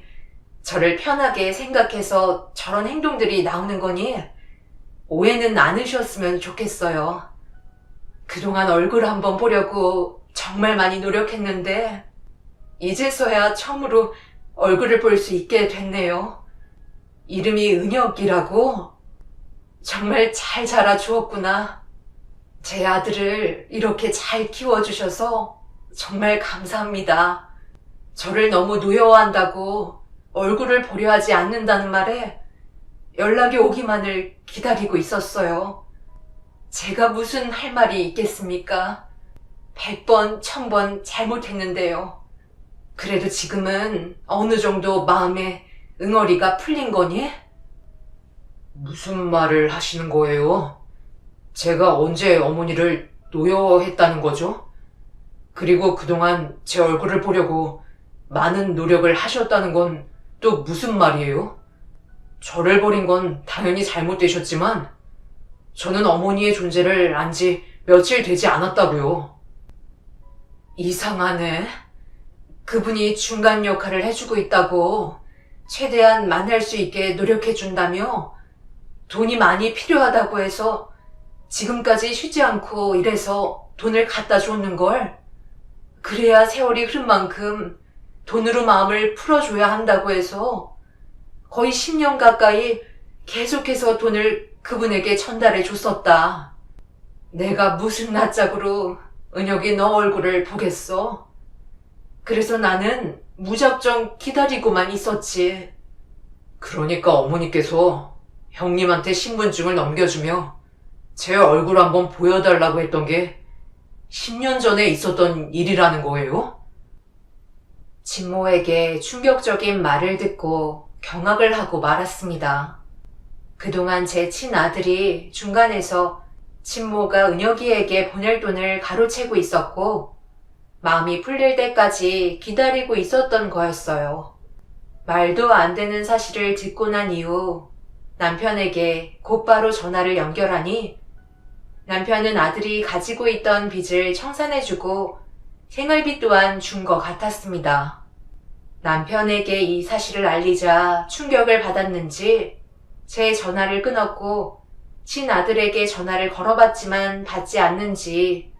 Speaker 1: 저를 편하게 생각해서 저런 행동들이 나오는 거니 오해는 않으셨으면 좋겠어요. 그동안 얼굴 한번 보려고 정말 많이 노력했는데 이제서야 처음으로 얼굴을 볼 수 있게 됐네요. 이름이 은혁이라고? 정말 잘 자라주었구나. 제 아들을 이렇게 잘 키워주셔서 정말 감사합니다. 저를 너무 노여워한다고 얼굴을 보려 하지 않는다는 말에 연락이 오기만을 기다리고 있었어요. 제가 무슨 할 말이 있겠습니까? 100번, 1000번 잘못했는데요. 그래도 지금은 어느 정도 마음에 응어리가 풀린 거니?
Speaker 2: 무슨 말을 하시는 거예요? 제가 언제 어머니를 노여워했다는 거죠? 그리고 그동안 제 얼굴을 보려고 많은 노력을 하셨다는 건 또 무슨 말이에요? 저를 버린 건 당연히 잘못되셨지만 저는 어머니의 존재를 안 지 며칠 되지 않았다고요. 이상하네. 그분이 중간 역할을 해주고 있다고 최대한 만날 수 있게 노력해준다며 돈이 많이 필요하다고 해서 지금까지 쉬지 않고 일해서 돈을 갖다 줬는걸. 그래야 세월이 흐른 만큼 돈으로 마음을 풀어줘야 한다고 해서 거의 10년 가까이 계속해서 돈을 그분에게 전달해 줬었다. 내가 무슨 낯짝으로 은혁이 너 얼굴을 보겠어? 그래서 나는 무작정 기다리고만 있었지. 그러니까 어머니께서 형님한테 신분증을 넘겨주며 제 얼굴 한번 보여달라고 했던 게 10년 전에 있었던 일이라는 거예요?
Speaker 1: 진모에게 충격적인 말을 듣고 경악을 하고 말았습니다. 그동안 제 친아들이 중간에서 친모가 은혁이에게 보낼 돈을 가로채고 있었고 마음이 풀릴 때까지 기다리고 있었던 거였어요. 말도 안 되는 사실을 듣고 난 이후 남편에게 곧바로 전화를 연결하니 남편은 아들이 가지고 있던 빚을 청산해주고 생활비 또한 준 것 같았습니다. 남편에게 이 사실을 알리자 충격을 받았는지 제 전화를 끊었고 친아들에게 전화를 걸어봤지만 받지 않는지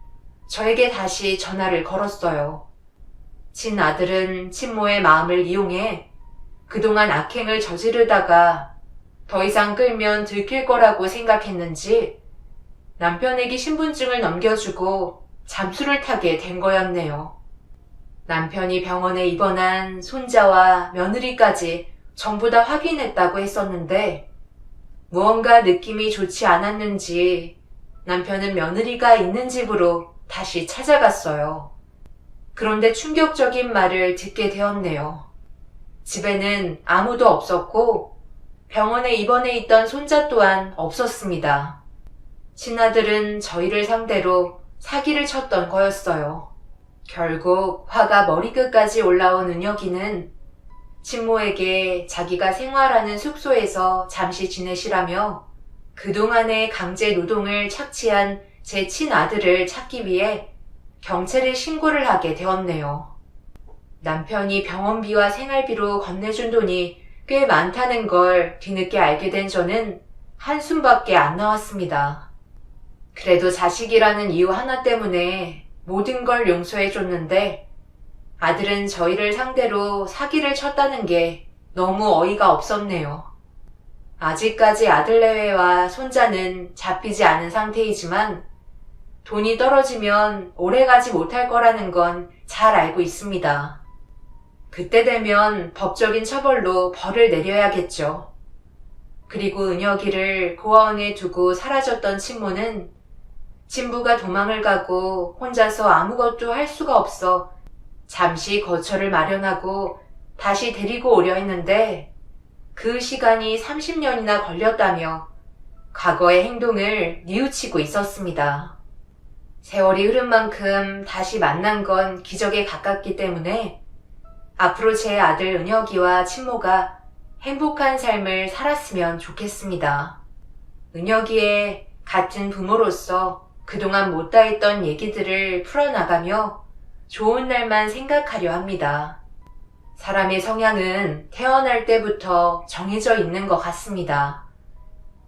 Speaker 1: 저에게 다시 전화를 걸었어요. 친아들은 친모의 마음을 이용해 그동안 악행을 저지르다가 더 이상 끌면 들킬 거라고 생각했는지 남편에게 신분증을 넘겨주고 잠수를 타게 된 거였네요. 남편이 병원에 입원한 손자와 며느리까지 전부 다 확인했다고 했었는데 무언가 느낌이 좋지 않았는지 남편은 며느리가 있는 집으로 다시 찾아갔어요. 그런데 충격적인 말을 듣게 되었네요. 집에는 아무도 없었고 병원에 입원해 있던 손자 또한 없었습니다. 친아들은 저희를 상대로 사기를 쳤던 거였어요. 결국 화가 머리끝까지 올라온 은혁이는 친모에게 자기가 생활하는 숙소에서 잠시 지내시라며 그동안의 강제 노동을 착취한 제 친아들을 찾기 위해 경찰에 신고를 하게 되었네요. 남편이 병원비와 생활비로 건네준 돈이 꽤 많다는 걸 뒤늦게 알게 된 저는 한숨밖에 안 나왔습니다. 그래도 자식이라는 이유 하나 때문에 모든 걸 용서해줬는데 아들은 저희를 상대로 사기를 쳤다는 게 너무 어이가 없었네요. 아직까지 아들 내외와 손자는 잡히지 않은 상태이지만 돈이 떨어지면 오래가지 못할 거라는 건 잘 알고 있습니다. 그때 되면 법적인 처벌로 벌을 내려야겠죠. 그리고 은혁이를 고아원에 두고 사라졌던 친모는 친부가 도망을 가고 혼자서 아무것도 할 수가 없어 잠시 거처를 마련하고 다시 데리고 오려 했는데 그 시간이 30년이나 걸렸다며 과거의 행동을 뉘우치고 있었습니다. 세월이 흐른 만큼 다시 만난 건 기적에 가깝기 때문에 앞으로 제 아들 은혁이와 친모가 행복한 삶을 살았으면 좋겠습니다. 은혁이의 같은 부모로서 그동안 못다 했던 얘기들을 풀어나가며 좋은 날만 생각하려 합니다. 사람의 성향은 태어날 때부터 정해져 있는 것 같습니다.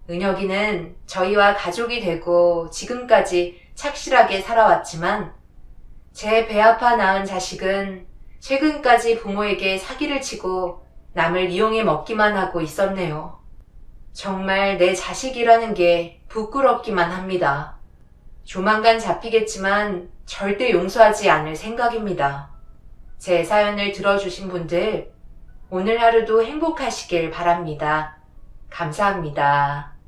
Speaker 1: 은혁이는 저희와 가족이 되고 지금까지 착실하게 살아왔지만 제 배 아파 낳은 자식은 최근까지 부모에게 사기를 치고 남을 이용해 먹기만 하고 있었네요. 정말 내 자식이라는 게 부끄럽기만 합니다. 조만간 잡히겠지만 절대 용서하지 않을 생각입니다. 제 사연을 들어주신 분들, 오늘 하루도 행복하시길 바랍니다. 감사합니다.